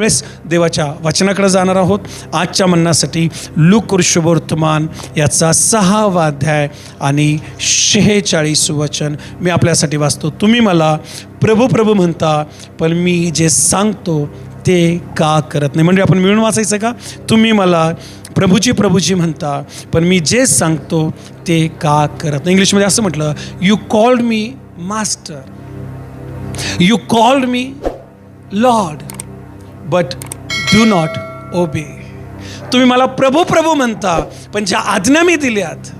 त्यावेळेस देवाच्या वचनाकडे जाणार आहोत. आजच्या म्हणण्यासाठी लूक शुभवर्तमान याचा 6वा अध्याय आणि 46 वचन मी आपल्यासाठी वाचतो. तुम्ही मला प्रभू प्रभू म्हणता, पण मी जे सांगतो ते का करत नाही. म्हणजे आपण मिळून वाचायचं का? तुम्ही मला प्रभूजी प्रभूजी म्हणता, पण मी जे सांगतो ते का करत नाही. इंग्लिशमध्ये असं म्हटलं, you called me master, you called me Lord, but do not obey. तुम्ही मला प्रभू प्रभू म्हणता, पण ज्या आज्ञा मी दिल्यात,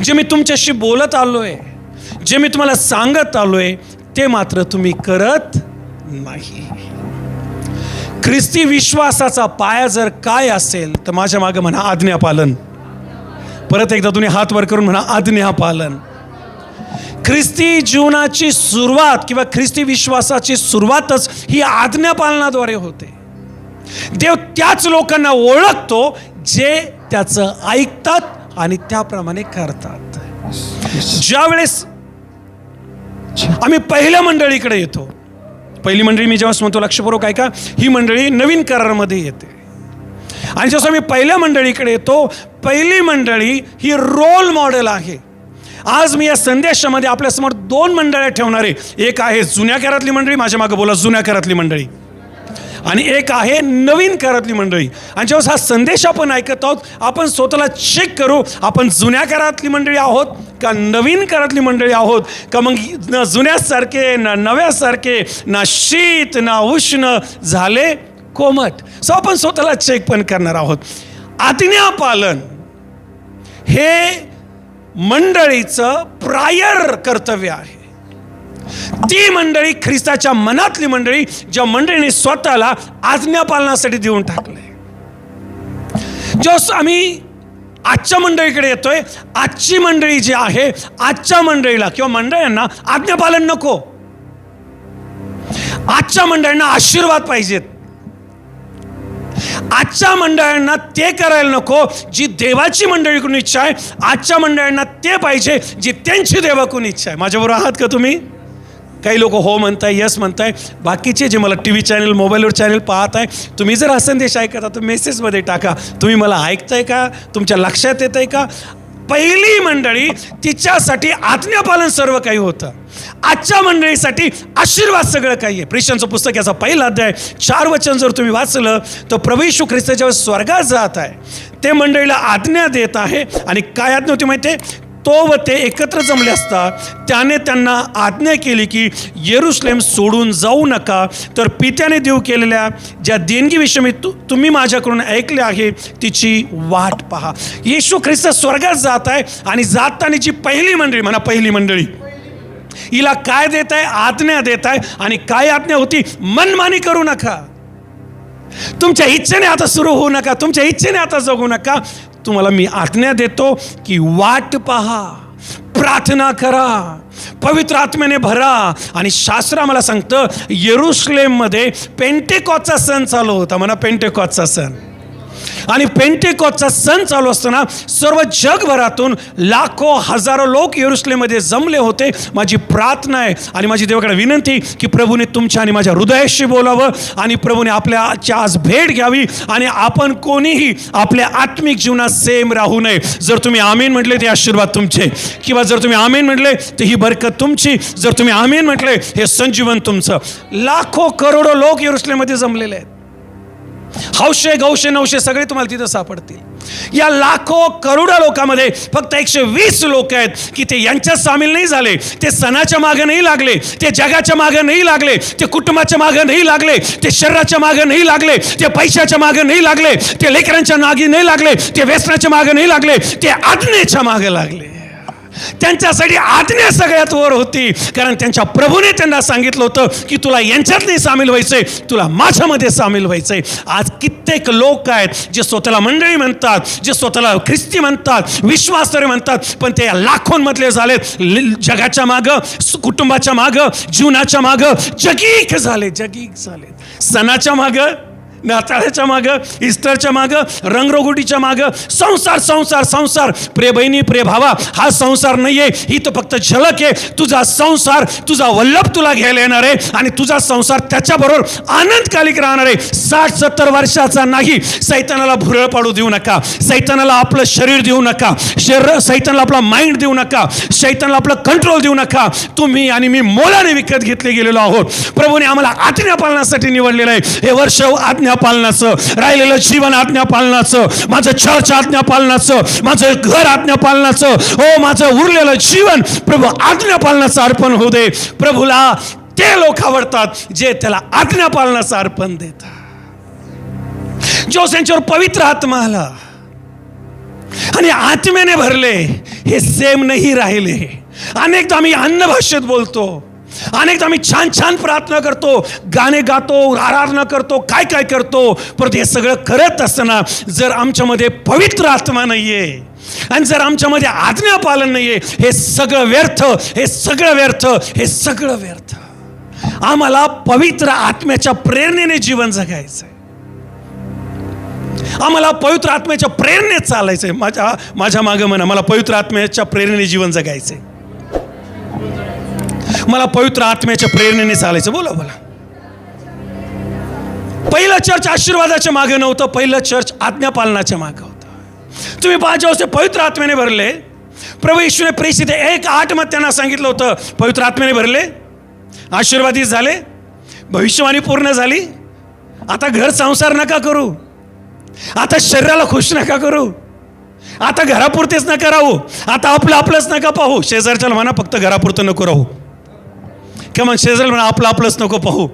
जे मी तुमच्याशी बोलत आलोय, जे मी तुम्हाला सांगत आलोय, ते मात्र तुम्ही करत नाही. ख्रिस्ती विश्वासाचा पाया जर काय असेल तर माझ्या मागे म्हणा आज्ञापालन. परत एकदा तुम्ही हात वर करून म्हणा आज्ञापालन. ख्रिस्ती जीवनाची सुरुवात किंवा ख्रिस्ती विश्वासाची सुरुवातच ही आज्ञापालनाद्वारे होते. देव त्याच लोकांना ओळखतो जे त्याचं ऐकतात आणि त्याप्रमाणे करतात. ज्या वेळेस आम्ही पहिल्या मंडळीकडे येतो, पहिली मंडळी मी जेव्हा म्हणतो लक्षपूर्वक ऐका, ही मंडळी नवीन करारामध्ये येते. आणि जसं मी पहिल्या मंडळीकडे येतो, पहिली मंडळी ही रोल मॉडेल आहे. आज मी या संदेशामध्ये आपल्यासमोर 2 मंडळ्या ठेवणार आहे. एक आहे जुन्या करातली मंडळी, माझ्या मागे बोला जुन्या करातली मंडळी, आणि एक आहे नवीन करातली मंडळी. आणि जेव्हा हा संदेश आपण ऐकत आहोत, आपण स्वतःला चेक करू, आपण जुन्या करातली मंडळी आहोत का नवीन करातली मंडळी आहोत का? मग न जुन्यासारखे ना नव्यासारखे, ना शीत ना उष्ण झाले कोमट. सो आपण स्वतःला चेक पण करणार आहोत. आज्ञापालन हे मंडळीचं प्रायर कर्तव्य आहे. ती मंडळी ख्रिस्ताच्या मनातली मंडळी, ज्या मंडळीने स्वतःला आज्ञापालनासाठी देऊन टाकले. जो आम्ही आजच्या मंडळीकडे येतोय, आजची मंडळी जी आहे, आजच्या मंडळीला किंवा मंडळींना आज्ञापालन नको. आजच्या मंडळींना आशीर्वाद पाहिजेत. आजच्या मंडळींना ते करायला नको जी देवाची मंडळीकडून इच्छा आहे. आजच्या मंडळींना ते पाहिजे जी त्यांची देवाकडून इच्छा आहे. माझ्याबरोबर आहात का तुम्ही? काही लोक हो म्हणताय, यस म्हणताय. बाकीचे जे मला टी व्ही चॅनल, मोबाईलवर चॅनल पाहत आहे, तुम्ही जर हा संदेश ऐकता तर मेसेजमध्ये टाका, तुम्ही मला ऐकताय का, तुमच्या लक्षात येत आहे का? पहिली मंडळी तिच्यासाठी आज्ञापालन सर्व काही होतं. आजच्या मंडळीसाठी आशीर्वाद सगळं काही आहे. प्रेषणाचं पुस्तक याचा 1 अध्याय 4 वचन जर तुम्ही वाचलं तर प्रभू येशू ख्रिस्त जेव्हा स्वर्गात जात आहे, ते मंडळीला आज्ञा देत आहे. आणि काय आज्ञा होती माहिती आहे? तो व ते एकत्र जमले असता त्याने त्यांना आज्ञा केली की येरुशलेम सोडून जाऊ नका, तर पित्याने देव केलेल्या ज्या देणगीविषयी मी तुम्ही माझ्याकडून ऐकले आहे तिची वाट पहा. येशू ख्रिस्त स्वर्गात जात आहे आणि जातानाची पहिली मंडळी, म्हणा पहिली मंडळी, हिला काय देत आहे? आज्ञा देत आहे. आणि काय आज्ञा होती? मनमानी करू नका, तुमच्या इच्छेने आता सुरू होऊ नका, तुमच्या इच्छेने आता जगू नका. तुम्हाला मी आज्ञा देतो की वाट पहा, प्रार्थना करा, पवित्र आत्म्याने भरा. आणि शास्त्र आम्हाला सांगतं येरुशलेममध्ये पेंटेकॉसचा सण चालू होता. म्हणा पेंटेकॉसचा सण. आणि पेंटेकॉसचा सण चालू असताना सर्व जगभरातून लाखो हजारो लोक येरुशलेममध्ये जमले होते. माझी प्रार्थना आहे आणि माझी देवाकडे विनंती की प्रभूने तुमच्या आणि माझ्या हृदयाशी बोलावं आणि प्रभूने आपल्याची आज भेट घ्यावी आणि आपण कोणीही आपल्या आत्मिक जीवनात सेम राहू नये. जर तुम्ही आमीन म्हटले ते आशीर्वाद तुमचे, किंवा जर तुम्ही आमीन म्हटले तर ही बरकत तुमची, जर तुम्ही आमीन म्हटले हे संजीवन तुमचं. लाखो करोडो लोक येरुशलेममध्ये जमलेले आहेत. हौशे गौशे नवशे सगळे तुम्हाला तिथं सापडतील. या लाखो करोडो लोकांमध्ये फक्त 120 लोक आहेत की ते यांच्यात सामील नाही झाले. ते सणाच्या मागे नाही लागले, ते जगाच्या मागे नाही लागले, ते कुटुंबाच्या मागे नाही लागले, ते शरीराच्या मागे नाही लागले, ते पैशाच्या मागे नाही लागले, ते लेकरांच्या मागे नाही लागले, ते व्यसनाच्या मागे नाही लागले, ते आज्ञेच्या मागे लागले. त्यांच्यासाठी आज्ञा सगळ्यात वर होती, कारण त्यांच्या प्रभूने त्यांना सांगितलं होतं की तुला यांच्यात नाही सामील व्हायचंय, तुला माझ्यामध्ये सामील व्हायचंय. आज कित्येक लोक आहेत जे स्वतःला मंडळी म्हणतात, जे स्वतःला ख्रिस्ती म्हणतात, विश्वासरे म्हणतात, पण ते लाखोंमधले झालेत. जगाच्या मागं, कुटुंबाच्या मागं, जीवनाच्या मागं जगीक झाले, जगीक झाले. सणाच्या मागं नाताळाच्या मागं, इस्टरच्या मागं, रंगरंगोटीच्या मागं संसार संसार संसार. प्रिय बहिणी, प्रिय भावा, हा संसार नाहीये, ही तर फक्त झलक आहे. तुझा संसार, तुझा वल्लभ तुला घ्यायला येणार आहे आणि तुझा संसार त्याच्याबरोबर आनंदकालिक राहणार आहे. 60-70 वर्षाचा नाही. सैतानाला भुरळ पाडू देऊ नका. सैतानाला आपलं शरीर देऊ नका. सैतानाला आपला माइंड देऊ नका. सैतानाला आपलं कंट्रोल देऊ नका. तुम्ही आणि मी मोलाने विकत घेतले गेलेलो आहोत. प्रभूने आम्हाला आज्ञा पालनासाठी निवडलेलं आहे. हे वर्ष आज्ञा पालनाचं, राहिलेलं जीवन आज्ञा पालनाचं, माझं चर्च आज्ञा पालनाचं, माझं घर आज्ञा पालनाचं, हो माझं उरलेलं जीवन प्रभू आज्ञा पालनाचं अर्पण होऊ दे. प्रभूला ते लोक आवडतात जे त्याला आज्ञा पालनाचं अर्पण देतात. जो त्यांच्यावर पवित्र आत्मा आला आणि आत्म्याने भरले, हे सेम नाही राहिले. अनेकदा आम्ही अन्न भाषेत बोलतो, अनेकदा आम्ही छान छान प्रार्थना करतो, गाणे गातो, आराधना करतो, काय काय करतो, परंतु हे सगळं करत असताना जर आमच्यामध्ये पवित्र आत्मा नाहीये आणि जर आमच्यामध्ये आज्ञा पालन नाहीये, हे सगळं व्यर्थ, हे सगळं व्यर्थ, हे सगळं व्यर्थ. आम्हाला पवित्र आत्म्याच्या प्रेरणेने जीवन जगायचं आहे. आम्हाला पवित्र आत्म्याच्या प्रेरणेत चालायचंय. माझ्या मागं म्हणा, मला पवित्र आत्म्याच्या प्रेरणेने जीवन जगायचंय. मला पवित्र आत्म्याच्या प्रेरणेने चालायचं. बोला बोला. पहिलं चर्च आशीर्वादाच्या मागे नव्हतं, पहिलं चर्च आज्ञा पालनाच्या मागे होतं. तुम्ही पाहिजे पवित्र आत्म्याने भरले. प्रभू येशूने प्रेषित 1:8 मध्ये त्यांना सांगितलं होतं, पवित्र आत्म्याने भरले, आशीर्वादित झाले, भविष्यवाणी पूर्ण झाली. आता घर संसार नका करू, आता शरीराला खुश नका करू, आता घरापुरतेच नका राहू, आता आपलं आपलंच नका पाहू. शेजारच्याला म्हणा फक्त घरापुरतं नको राहू, किंवा शेजारला म्हणा आपलं आपलंच नको पाहू.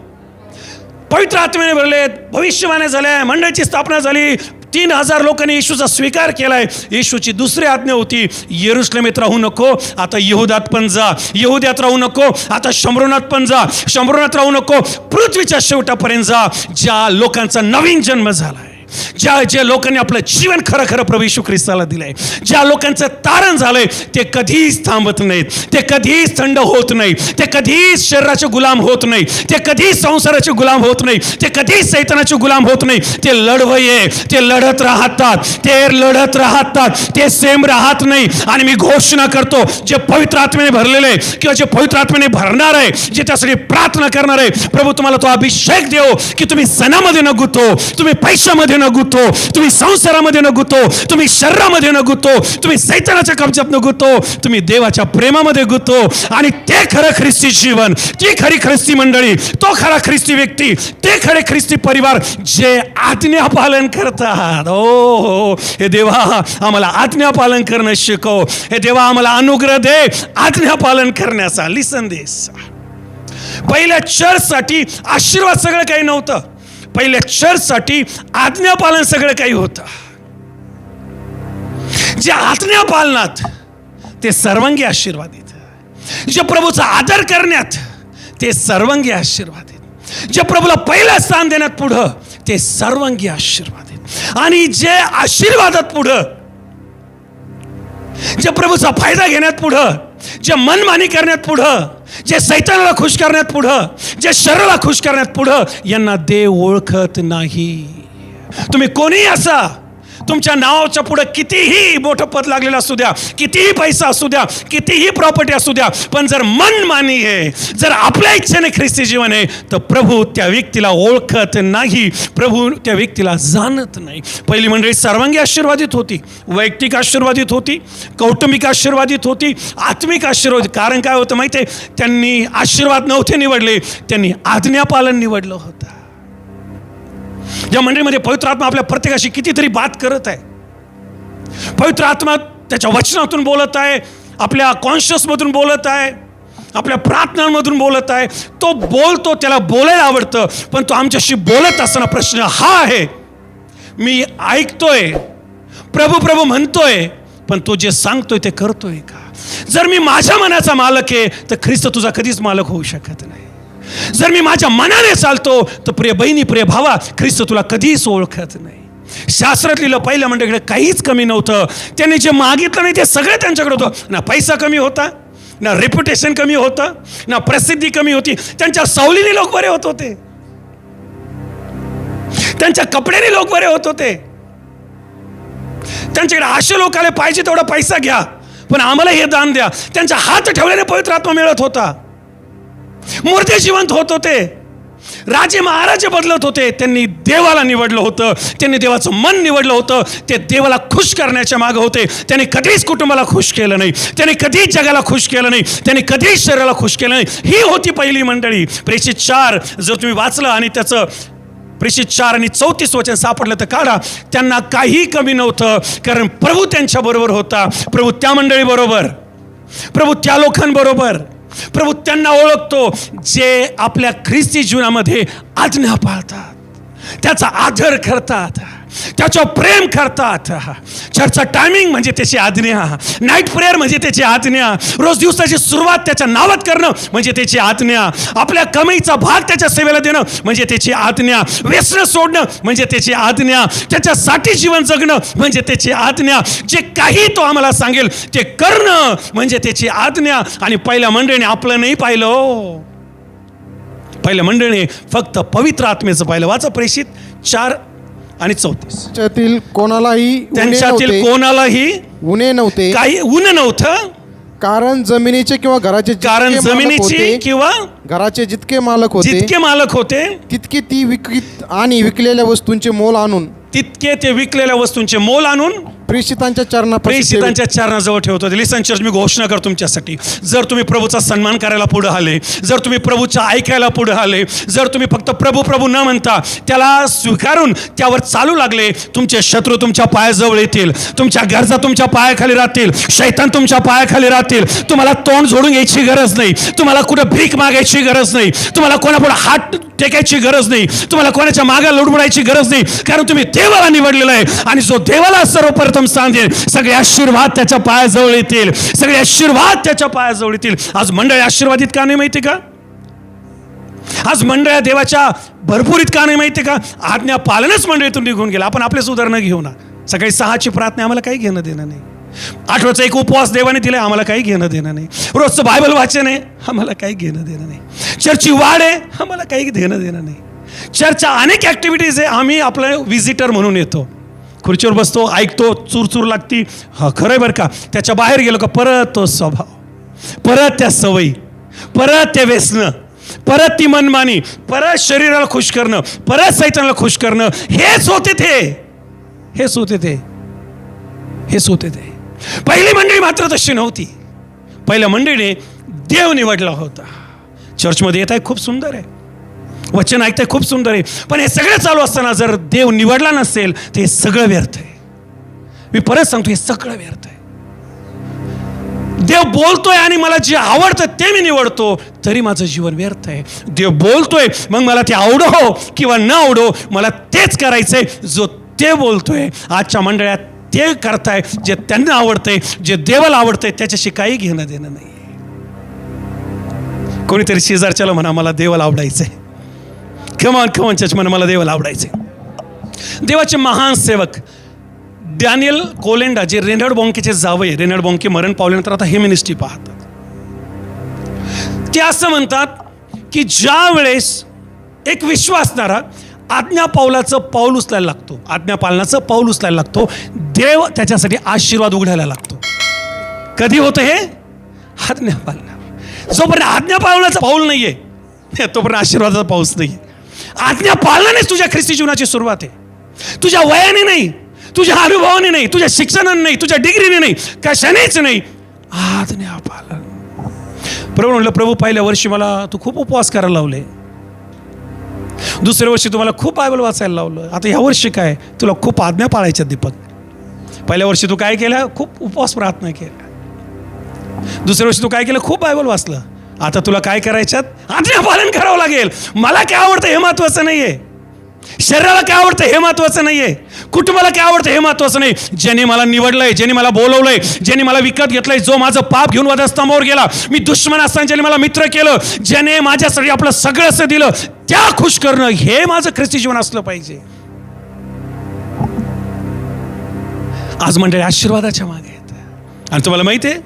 पवित्र आत्म्याने भरले, भविष्यवाणी झाल्या, मंडळाची स्थापना झाली, 3000 लोकांनी येशूचा स्वीकार केलाय. येशूची दुसरी आज्ञा होती, यरूशलेमेत राहू नको, आता यहुदात पण जा. यहुद्यात राहू नको, आता शमरोनात पण जा. शमरोनात राहू नको, पृथ्वीच्या शेवटापर्यंत जा. ज्या लोकांचा नवीन जन्म झालाय, ज्या लोकांनी आपलं जीवन खरं खरं प्रभू येशू ख्रिस्ताला दिलंय, ज्या लोकांचं तारण झालंय, ते कधीच थांबत नाहीत, ते कधीच थंड होत नाही, ते कधीच शरीराचे गुलाम होत नाही, ते कधीच संसाराचे गुलाम होत नाही, ते कधीच सैतानाचे गुलाम होत नाही. ते लढवये, ते लढत राहतात, ते लढत राहतात, ते सेम राहत नाही. आणि मी घोषणा करतो, जे पवित्र आत्म्याने भरलेले किंवा जे पवित्र आत्म्याने भरणार आहे, जे त्यासाठी प्रार्थना करणार आहे, प्रभू तुम्हाला तो अभिषेक देव की तुम्ही सणामध्ये न गुतो, तुम्ही पैशामध्ये न गुतो, तुम्ही संसारामध्ये न गुतो, तुम्ही शरीरामध्ये न गुतो, तुम्ही सैतानाच्या कब्जात न गुतो, तुम्ही देवाच्या प्रेमामध्ये गुतो. आणि ते खरं ख्रिस्ती जीवन, ती खरी ख्रिस्ती मंडळी, तो खरा ख्रिस्ती व्यक्ती, ते खरे ख्रिस्ती परिवार जे आज्ञा पालन करतात. हो, हे देवा आम्हाला आज्ञा पालन करणं शिकव. हे देवा आम्हाला अनुग्रह दे आज्ञा पालन करण्याचा. लिसन दिस. पहिल्या चर्चसाठी आशीर्वाद सगळं काही नव्हतं, पहिल्या चर्चसाठी आज्ञापालन सगळं काही होतं. जे आज्ञापालनात ते सर्वांगी आशीर्वादित, जे प्रभूचा आदर करण्यात ते सर्वांगी आशीर्वादित, जे प्रभूला पहिलं स्थान देण्यात पुढं ते सर्वांगी आशीर्वादित, आणि जे आशीर्वादात पुढं, जे प्रभूचा फायदा घेण्यात पुढं, जे मनमानी करण्यात पुढं, जे सैतानाला खुश करण्यात पुढं, जे शरीराला खुश करण्यात पुढं, यांना देव ओळखत नाही. तुम्ही कोणीही असा, तुमच्या नावाच्या पुढे कितीही मोठं पद लागलेलं असू द्या, कितीही पैसा असू द्या, कितीही प्रॉपर्टी असू द्या, पण जर मनमानी आहे, जर आपल्या इच्छेने ख्रिस्ती जीवन आहे, तर प्रभू त्या व्यक्तीला ओळखत नाही, प्रभू त्या व्यक्तीला जाणत नाही. पहिली मंडळी सर्वांगी आशीर्वादित होती, वैयक्तिक आशीर्वादित होती, कौटुंबिक आशीर्वादित होती, आत्मिक आशीर्वादित. कारण काय होतं माहिती आहे, त्यांनी आशीर्वाद नव्हते निवडले, त्यांनी आज्ञापालन निवडलं होतं. या मंडळीमध्ये पवित्र आत्मा आपल्या प्रत्येकाशी कितीतरी बात करत आहे. पवित्र आत्मा त्याच्या वचनातून बोलत आहे, आपल्या कॉन्शियसमधून बोलत आहे, आपल्या प्रार्थनांमधून बोलत आहे. तो बोलतो, त्याला बोलायला आवडतं, पण तो आमच्याशी बोलत असताना प्रश्न हा आहे, मी ऐकतोय, प्रभू प्रभू म्हणतोय, पण तो जे सांगतोय ते करतोय का? जर मी माझ्या मनाचा मालक आहे, तर ख्रिस्त तुझा कधीच मालक होऊ शकत नाही. जर मी माझ्या मनाने चालतो, तर प्रिय बहिणी, प्रिय भावा, ख्रिस्त तुला कधीच ओळखत नाही. शास्त्रात लिहिलं, पहिल्या मंडळीकडे काहीच कमी नव्हतं. त्यांनी जे मागितलं नाही ते सगळं त्यांच्याकडे होतं. ना पैसा कमी होता, ना रेप्युटेशन कमी होतं, ना प्रसिद्धी कमी होती. त्यांच्या सवलीने लोक बरे होत होते. त्यांच्या कपड्याने लोक बरे होत होते. त्यांच्याकडे असे लोक आले, पाहिजे तेवढा पैसा घ्या पण आम्हाला हे दान द्या. त्यांचा हात ठेवल्याने पवित्र आत्मा मिळत होता. मूर्ती जिवंत होत होते. राजे महाराजे बदलत होते. त्यांनी देवाला निवडलं होतं. त्यांनी देवाचं मन निवडलं होतं. ते देवाला खुश करण्याच्या मागे होते. त्यांनी कधीच कुटुंबाला खुश केलं नाही. त्यांनी कधीच जगाला खुश केलं नाही. त्यांनी कधीच शरीराला खुश केलं नाही. ही होती पहिली मंडळी. प्रेषित 4 जर तुम्ही वाचलं आणि त्याचं प्रेषित 4 आणि 34 वचन सापडलं तर काढा. त्यांना काही कमी नव्हतं, कारण प्रभू त्यांच्या बरोबर होता. प्रभू त्या मंडळी बरोबर, प्रभू त्या लोकांबरोबर. प्रभू त्यांना ओळखतो जे आपल्या ख्रिस्ती जीवनामध्ये आज्ञा पाळतात, त्याचा आदर करतात, त्याच्यावर प्रेम करतात. चर्चचा टायमिंग म्हणजे त्याची आज्ञा, नाईट प्रेयर म्हणजे त्याची आज्ञा, रोज दिवसाची सुरुवात त्याच्या नावात करणं म्हणजे त्याची आज्ञा, आपल्या कमाईचा भाग त्याच्या सेवेला देणं म्हणजे त्याची आज्ञा, व्यसन सोडणं म्हणजे त्याची आज्ञा, त्याच्यासाठी जीवन जगणं म्हणजे त्याची आज्ञा, जे काही तो आम्हाला सांगेल ते करणं म्हणजे त्याची आज्ञा. आणि पहिल्या मंडळीने आपलं नाही पाहिलं. पहिल्या मंडळीने फक्त पवित्र आत्मेचं पाहिलं. वाचा प्रेषित 4 आणि 34. त्यांच्यातील कोणालाही उणे नव्हते. काही ऊन नव्हतं, कारण जमिनीचे किंवा घराचे जितके मालक होते तितके ती विकत आणि विकलेल्या वस्तूंचे मोल आणून ते विकलेल्या वस्तूंचे मोल आणून प्रेषितांच्या चरणाजवळ ठेवतो. लिसन चर्च, मी घोषणा करतो तुमच्यासाठी, जर तुम्ही प्रभूचा सन्मान करायला पुढे आले, जर तुम्ही प्रभूचा ऐकायला पुढे आले, जर तुम्ही फक्त प्रभू प्रभू न म्हणता त्याला स्वीकारून त्यावर चालू लागले, तुमचे शत्रू तुमच्या पायाजवळ येतील, तुमच्या गरजा तुमच्या पायाखाली राहतील, शैतान तुमच्या पायाखाली राहतील. तुम्हाला तोंड जोडून घ्यायची गरज नाही, तुम्हाला कुठं भीक मागायची गरज नाही, तुम्हाला कोणापुढे हात टेकायची गरज नाही, तुम्हाला कोणाच्या मागे लुडबुडायची गरज नाही, कारण तुम्ही देवाला निवडलेलं आहे. आणि जो देवाला सर्वप्रथम स्थान देईल, सगळे आशीर्वाद त्याच्या पायाजवळ येतील, सगळे आशीर्वाद त्याच्या पायाजवळ येतील. आज मंडळी आशीर्वादित का नाही माहिती का? आज मंडळ्या देवाच्या भरपूरीत का नाही माहिती का? आज्ञा पालनच मंडळीतून निघून गेला. आपण आपले सुधारणा घेऊ ना. सकाळी 6ची प्रार्थना आम्हाला काही घेणं देणं नाही. आठवड्याचा एक उपवास देवाने दिलाय, आम्हाला काही घेणं देणं नाही. रोजचं बायबल वाचन आहे, आम्हाला काही घेणं देणं नाही. चर्चची वाढ आहे, आम्हाला काही घेणं देणं नाही. चर्चच्या अनेक ॲक्टिव्हिटीज आहे, आम्ही आपलं व्हिजिटर म्हणून येतो, खुर्चीवर बसतो, ऐकतो, चूर लागती, हा खरं आहे बरं का. त्याच्या बाहेर गेलो का परत तो स्वभाव, परत त्या सवयी, परत ते व्यसन, परत ती मनमानी, परत शरीराला खुश करणं, परत सैतानाला खुश करणं. हेच होते ते. पहिली मंडळी मात्र तशी नव्हती. पहिल्या मंडळीने देव निवडला होता. चर्चमध्ये येत आहे, खूप सुंदर आहे, वचन ऐकताय, खूप सुंदर आहे, पण हे सगळं चालू असताना जर देव निवडला नसेल तर हे सगळं व्यर्थ आहे. मी परत सांगतो, हे सगळं व्यर्थ आहे. देव बोलतोय आणि मला जे आवडतं ते मी निवडतो, तरी माझं जीवन व्यर्थ आहे. देव बोलतोय, मग मला ते आवडो किंवा न आवडो, मला तेच करायचंय जो ते बोलतोय. आजच्या मंडळात ते करताय जे त्यांना आवडतंय, जे देवाला आवडतंय, त्याच्याशी काही घेणं देणं नाही. कोणीतरी शेजारच्याला म्हणा, मला देवाला आवडायचंय. कमॉन चर्च म्हणा, मला देवाला आवडायचंय. देवाचे महान सेवक डॅनियल कोलेंडा, जे रेनॉल्ड बॉन्केचे जावई, रेनॉल्ड बॉन्के मरण पावल्यानंतर आता हे मिनिस्ट्री पाहतात, ते असं म्हणतात की ज्या वेळेस एक विश्वासणारा आज्ञा पावलाचं पाऊल उचलायला लागतो, आज्ञा पालनाचं पाऊल उचलायला लागतो, देव त्याच्यासाठी आशीर्वाद उघडायला लागतो. कधी होतं हे? आज्ञा पालना. जोपर्यंत आज्ञा पालनाचं पाऊल नाहीये, तोपर्यंत आशीर्वादाचा पाऊस नाहीये. आज्ञा पालनानेच तुझ्या ख्रिस्ती जीवनाची सुरुवात आहे. तुझ्या वयाने नाही, तुझ्या अनुभवाने नाही, तुझ्या शिक्षणाने नाही, तुझ्या डिग्रीने नाही, कशानेच नाही, आज्ञा पालन. प्रभू म्हटलं, प्रभू पहिल्या वर्षी मला तू खूप उपवास करायला लावले, दुसऱ्या वर्षी तुम्हाला खूप बायबल वाचायला लावलं, आता ह्या वर्षी काय तुला खूप आज्ञा पाळायच्या. दीपक, पहिल्या वर्षी तू काय केलं? खूप उपवास प्रार्थना केला. दुसऱ्या वर्षी तू काय केलं? खूप बायबल वाचलं. आता तुला काय करायच्यात? आज्ञा पालन करावं लागेल. मला काय आवडतं हे महत्वाचं नाहीये, शरीराला काय आवडतं हे महत्वाचं नाहीये, कुटुंबाला काय आवडतं हे महत्वाचं नाही. ज्याने मला निवडलंय, ज्याने मला बोलवलंय, ज्याने मला विकत घेतलंय, जो माझं पाप घेऊन वधस्तंभावर गेला, मी दुश्मन असताना ज्याने मला मित्र केलं, ज्याने माझ्यासाठी आपलं सगळं असं दिलं, त्या खुश करणं हे माझं ख्रिस्ती जीवन असलं पाहिजे. आज मंडळी आशीर्वादाच्या मागे आहेत. आणि तुम्हाला माहिती आहे,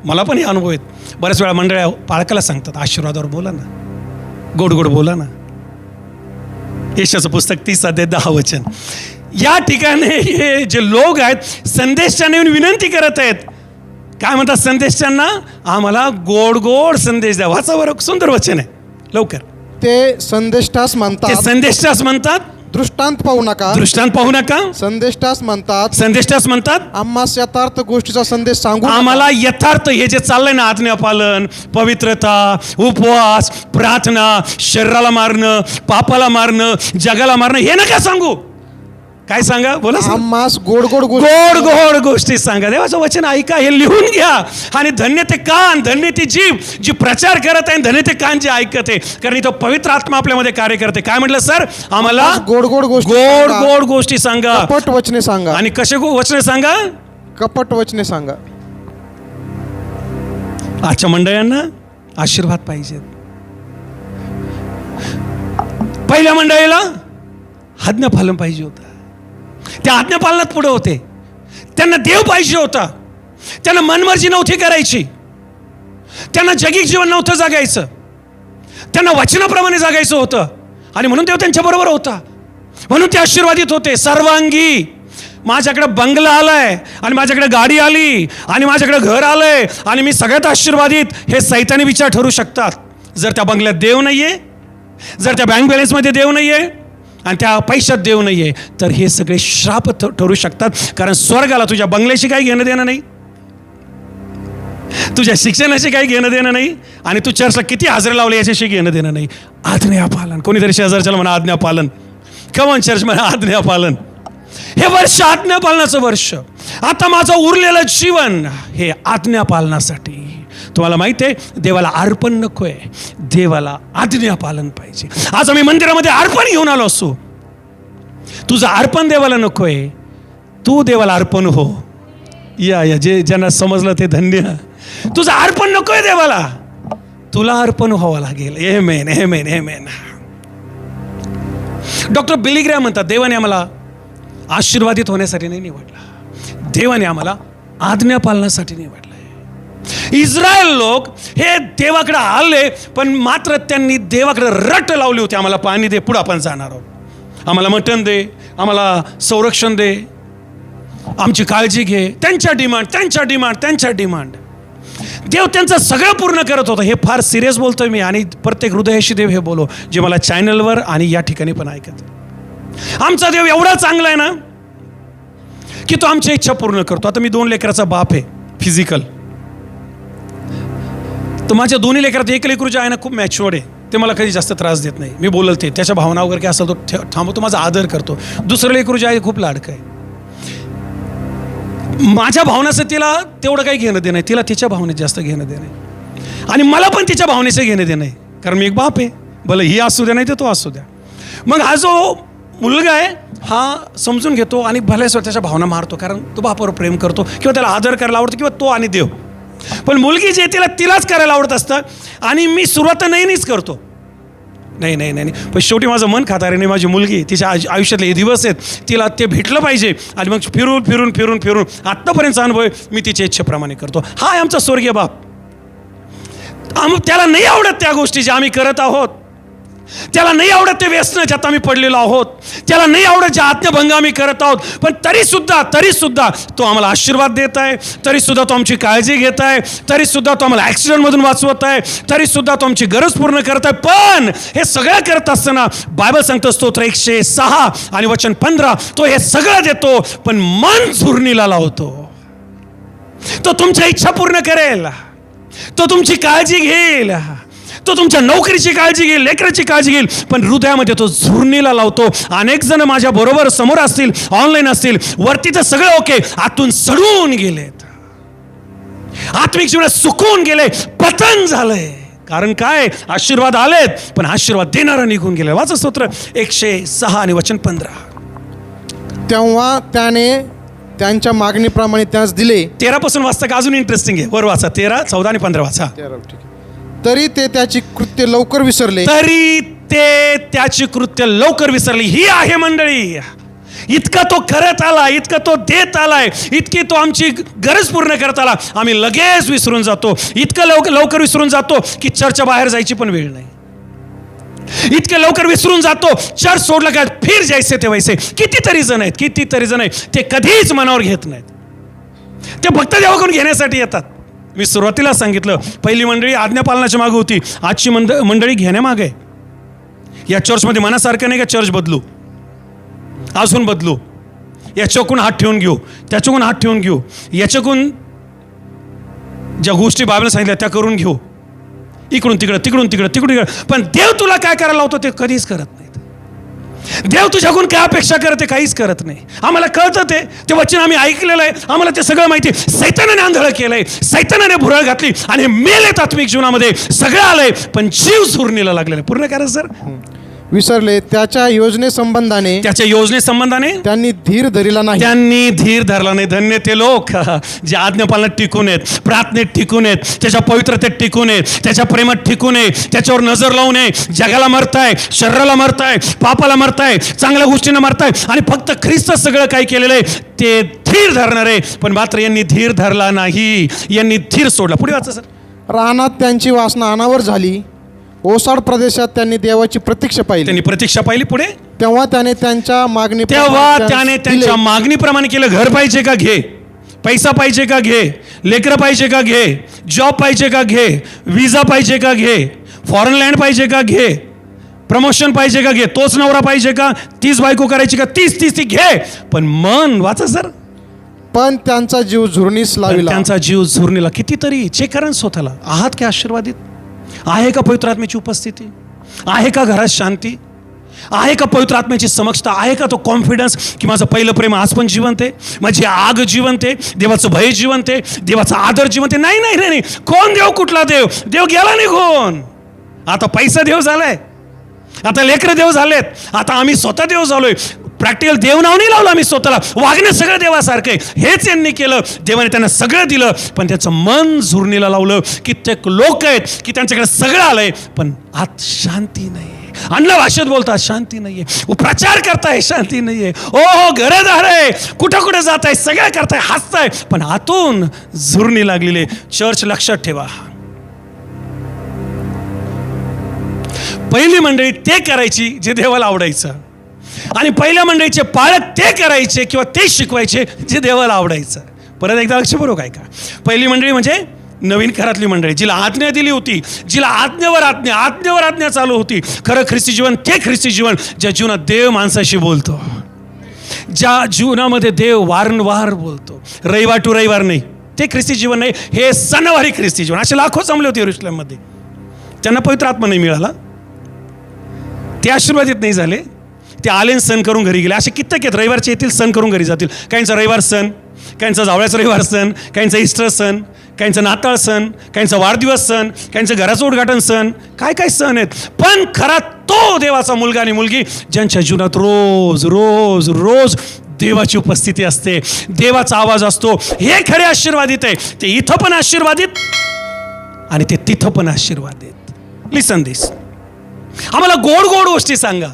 मला पण हे अनुभव आहेत. बऱ्याच वेळा मंडळ्या पालकाला सांगतात, आशीर्वादावर बोला ना, गोड गोड बोला ना. यशाचं पुस्तक 30 अध्याय 10 वचन. या ठिकाणी हे जे लोक आहेत संदेशाने येऊन विनंती करत आहेत. काय म्हणतात संदेशांना? आम्हाला गोड गोड संदेश द्या. वाचा बरं, सुंदर वचन आहे, लवकर. ते संदेष्टास ते म्हणतात, संदेष्टास म्हणतात, दृष्टांत पाहू नका. दृष्टांत पाहू नका. संदेष्टास म्हणतात, संदेष्टास म्हणतात, आम्हास यथार्थ गोष्टीचा संदेश सांगू नका. आम्हाला यथार्थ हे जे चाललंय ना, आज्ञापालन, पवित्रता, उपवास, प्रार्थना, शरीराला मारणं, पापाला मारणं, जगाला मारणं, हे नका सांगू. काय सांगा? बोला. आम्हास गोड गोड गोड गोड गोष्टी सांगा. देवाचं वचन ऐका, हे लिहून घ्या. आणि धन्य ते कान, धन्य ती जीभ जी प्रचार करत आहे, धन्य ते कान जे ऐकत आहे, कारण इथं पवित्र आत्मा आपल्यामध्ये कार्य करते. काय म्हटलं सर? आम्हाला गोड गोड गोष्टी गोड सांगा. गोड गोष्टी सांगा. कपट वचने सांगा. आणि कसे वचने सांगा? कपट वचने सांगा. आजच्या मंडळांना आशीर्वाद पाहिजेत. पहिल्या मंडळीला आज्ञापालन पाहिजे होतं. त्या आज्ञापालनात पुढे होते. त्यांना देव पाहिजे होता. त्यांना मनमर्जी नव्हती करायची. त्यांना जगिक जीवन नव्हतं जगायचं. त्यांना वचनाप्रमाणे जगायचं होतं. आणि म्हणून देव त्यांच्या बरोबर होता. म्हणून ते आशीर्वादित होते सर्वांगी. माझ्याकडे बंगला आलाय, आणि माझ्याकडे गाडी आली, आणि माझ्याकडे घर आलंय, आणि मी सगळ्यात आशीर्वादित. हे सैतानी विचार ठरू शकतात. जर त्या बंगल्यात देव नाहीये, जर त्या बँक बॅलन्समध्ये देव नाहीये, आणि त्या पैशात देव नाही आहे, तर हे सगळे श्राप ठरू शकतात. कारण स्वर्गाला तुझ्या बंगल्याशी काही घेणं देणं नाही, तुझ्या शिक्षणाशी काही घेणं देणं नाही, आणि तू चर्चला किती हजेरी लावले याच्याशी घेणं देणं नाही. आज्ञापालन. कोणीतरी शेजारच्याला म्हणा आज्ञापालन. कमॉन चर्च म्हणा आज्ञापालन. हे वर्ष आज्ञापालनाचं वर्ष. आता माझं उरलेलं जीवन हे आज्ञापालनासाठी. तुम्हाला माहिती आहे, देवाला अर्पण नकोय, देवाला आज्ञापालन पाहिजे. आज आम्ही मंदिरामध्ये अर्पण घेऊन आलो असो. तुझं अर्पण देवाला नकोय, तू देवाला अर्पण हो. या जे ज्यांना समजलं ते धन्य. तुझं अर्पण नकोय देवाला, तुला अर्पण व्हावं लागेल. आमेन, आमेन, आमेन. डॉक्टर बिली ग्रॅम म्हणतात, देवाने आम्हाला आशीर्वादित होण्यासाठी नाही निवडला, देवाने आम्हाला आज्ञापालनासाठी निवडलं. इस्रायल लोक हे देवाकडे आले, पण मात्र त्यांनी देवाकडे रट लावली होती. आम्हाला पाणी दे, पुढं आपण जाणार आहोत. आम्हाला मटण दे, आम्हाला संरक्षण दे, आमची काळजी घे. त्यांच्या डिमांड. देव त्यांचं सगळं पूर्ण करत होतं. हे फार सिरियस बोलतोय मी, आणि प्रत्येक हृदयाशी देव हे बोलो जे मला चॅनलवर आणि या ठिकाणी पण ऐकत. आमचा देव एवढा चांगला आहे ना, की तो आमच्या इच्छा पूर्ण करतो. आता मी 2 लेकराचा बाप आहे, फिजिकल. तर माझ्या दोन्ही लेकरात एक लेकरू जे आहे ना खूप मॅच्युअर्ड आहे. ते मला कधी जास्त त्रास देत नाही. मी बोलल ते त्याच्या भावना वगैरे काय असेल तो थांबवतो, माझा आदर करतो. दुसरं लेकरू जे आहे खूप लाडकं आहे. माझ्या भावनाचं तिला तेवढं काही घेणं देणं आहे, तिला तिच्या भावनेत जास्त घेणं देणं आहे. आणि मला पण तिच्या भावनेचं घेणं देणं आहे, कारण मी एक बाप आहे. भलं ही असू द्या नाही तर तो असू द्या. मग हा जो मुलगा आहे हा समजून घेतो आणि भल्यास त्याच्या भावना मारतो, कारण तो बापावर प्रेम करतो किंवा त्याला आदर करायला आवडतो, किंवा तो आणि देव. पण मुलगी जे तिलाच करायला आवडत असतं, आणि मी सुरुवात नाहीच करतो. नाही. पण शेवटी माझं मन खाताराने माझी मुलगी, तिच्या आयुष्यातले हे दिवस आहेत, तिला ते भेटलं पाहिजे. आणि मग फिरून आत्तापर्यंतचा अनुभव मी तिच्या इच्छेप्रमाणे करतो. हा आहे आमचा स्वर्गीय बाप. त्याला नाही आवडत त्या गोष्टी ज्या आम्ही करत आहोत. त्याला नाही आवडत ते व्यसन ज्यात आम्ही पडलेलो आहोत. त्याला नाही आवडत ज्या आज्ञाभंग आम्ही करत आहोत. पण तरी सुद्धा तो आम्हाला आशीर्वाद देत आहे. तरी सुद्धा तो आमची काळजी घेत आहे. तरी सुद्धा तो आम्हाला ॲक्सिडेंटमधून वाचवत आहे. तरी सुद्धा तो आमची गरज पूर्ण करत आहे. पण हे सगळं करत असताना बायबल सांगतो, स्तोत्र 106 आणि वचन 15, तो हे सगळं देतो, पण मन झुरणीला लावतो. तो तुमच्या इच्छा पूर्ण करेल, तो तुमची काळजी घेईल, तो तुमच्या नोकरीची काळजी घेईल, लेकराची काळजी घेईल, पण हृदयामध्ये तो झुरणीला लावतो. अनेक जण माझ्या बरोबर समोर असतील, ऑनलाईन असतील, वरती तर सगळं ओके, आतून सडून गेलेत, आत्मिक जीवनात सुकून गेले, पतन झालंय. कारण काय? आशीर्वाद आलेत, पण आशीर्वाद देणारा निघून गेला. वाचा स्तोत्र 106 आणि वचन 15. तेव्हा त्याने त्यांच्या मागणीप्रमाणे त्यास दिले. 13 पासून वाचता का? अजून इंटरेस्टिंग आहे. वर वाचा 13, 14 आणि 15 वाचा. तरी ते त्याची कृत्य लवकर विसरले. ही आहे मंडळी. इतका तो करत आला, इतका तो देत आलाय, इतकी तो आमची गरज पूर्ण करत आला, आम्ही लगेच विसरून जातो. इतकं लवकर विसरून जातो की चर्चा बाहेर जायची पण वेळ नाही. इतके लवकर विसरून जातो. चर्च सोडलं काय फिर जायचे ते वैसे. कितीतरी जण आहेत ते कधीच मनावर घेत नाहीत. ते फक्त देवाकडून घेण्यासाठी येतात. मी सुरुवातीला सांगितलं, पहिली मंडळी आज्ञापालनाच्या मागे होती, आजची मंडळी घेण्यामागे आहे. या चर्चमध्ये मनासारखं नाही का चर्च बदलू, अजून बदलू, याच्याकडून हात ठेवून घेऊ, त्याच्याकडून हात ठेवून घेऊ, याच्याकडून ज्या गोष्टी बाबीने सांगितल्या त्या करून घेऊ, इकडून तिकडं. पण देव तुला काय करायला लावतो ते कधीच करत नाही. देव तुझ्याकडून काय अपेक्षा करते, काहीच करत नाही. आम्हाला कळतं ते वचन आम्ही ऐकलेलं आहे, आम्हाला ते सगळं माहिती. सैतानाने आंधळं केलंय, सैतानाने भुरळ घातली आणि मेले तात्विक जीवनामध्ये सगळं आलंय, पण जीव चुरणीला लागलेला आहे. पूर्ण करा सर. विसरले त्याच्या योजनेसंबंधाने त्यांनी धीर धरला नाही. धन्य ते लोक जे आज्ञापालनात टिकून आहेत, प्रार्थनेत टिकून आहेत, त्याच्या पवित्रतेत टिकून आहेत, त्याच्या प्रेमात टिकून आहे, त्याच्यावर नजर लावू नये. जगाला मरताय, शरीराला मरताय, पापाला मरताय, चांगल्या गोष्टींना मरताय आणि फक्त ख्रिस्त सगळं काय केलेलं आहे ते धीर धरणार आहे. पण मात्र यांनी धीर धरला नाही, यांनी धीर सोडला. पुढे वाचा सर. रानात त्यांची वासना अनावर झाली, ओसाड प्रदेशात त्यांनी देवाची प्रतीक्षा पाहिली. पुढे तेव्हा त्याने त्यांच्या मागणीप्रमाणे केलं. घर पाहिजे का घे, पैसा पाहिजे का घे, लेकरं पाहिजे का घे, जॉब पाहिजे का घे, विजा पाहिजे का घे, फॉरेन लँड पाहिजे का घे, प्रमोशन पाहिजे का घे, तोच नवरा पाहिजे का, 30 बायको करायची का, 30 ती घे. पण मन वाचा सर. पण त्यांचा जीव झुरणीस लाविला. कितीतरी चेक करा स्वतःला. आहात का आशीर्वादित? आहे का पवित्र आत्म्याची उपस्थिती? आहे का घरात शांती? आहे का पवित्र आत्म्याची समक्षता? आहे का तो कॉन्फिडन्स की माझं पहिलं प्रेम आज पण जिवंत आहे, माझी आग जिवंत आहे, देवाचं भय जिवंत आहे, देवाचा आदर जिवंत आहे? नाही. कोण देव? कुठला देव? देव गेला निघून. आता पैसा देव झालाय, आता लेकरं देव झालेत, आता आम्ही स्वतः देव झालोय. प्रॅक्टिकल देव नाव नाही लावलं आम्ही स्वतःला. वागणं सगळं देवासारखं आहे, हेच यांनी केलं. देवाने त्यांना सगळं दिलं, पण त्याचं मन झुरणीला लावलं. कित्येक लोक आहेत की त्यांच्याकडे सगळं आलंय, पण आत शांती नाही. अन्य भाषेत बोलतात, शांती नाहीये. प्रचार करताय, शांती नाहीये. हो घरदार आहे, कुठं जात आहे, सगळं करताय, हसताय, पण आतून झुरणी लागलेले. चर्च लक्षात ठेवा, पहिली मंडळी ते करायची जे देवाला आवडायचं, आणि पहिल्या मंडळीचे पाळक ते करायचे किंवा ते शिकवायचे जे देवाला आवडायचं. परत एकदा लक्षपूर्वक ऐका. पहिली मंडळी म्हणजे नवीन करातली मंडळी, जिला आज्ञा दिली होती, जिला आज्ञेवर आज्ञा चालू होती. खरं ख्रिस्ती जीवन ते ख्रिस्ती जीवन ज्या जीवनात देव माणसाशी बोलतो, ज्या जीवनामध्ये देव वारंवार बोलतो, रविवार टू रविवार नाही, ते ख्रिस्ती जीवन नाही. हे सणवारी ख्रिस्ती जीवन. असे लाखो जमले होते यरूशलेममध्ये, त्यांना पवित्र आत्मा नाही मिळाला, ते आशीर्वादित नाही झाले, ते आले सण करून घरी गेले. असे कित्येक आहेत रविवारचे येतील, सण करून घरी जातील. काहींचा रविवार सण, काहींचा जावळ्याचा रविवार सण, काहींचा ईस्टर सण, काहींचा नाताळ सण, काहींचा वाढदिवस सण, काहींचं घराचं उद्घाटन सण, काय सण आहेत. पण खरा तो देवाचा मुलगा आणि मुलगी ज्यांच्या जीवनात रोज रोज रोज देवाची उपस्थिती असते, देवाचा आवाज असतो, हे खरे आशीर्वादित आहे. ते इथं पण आशीर्वादित आणि ते तिथं पण आशीर्वादित. लिसन दिस. आम्हाला गोड गोड गोष्टी सांगा.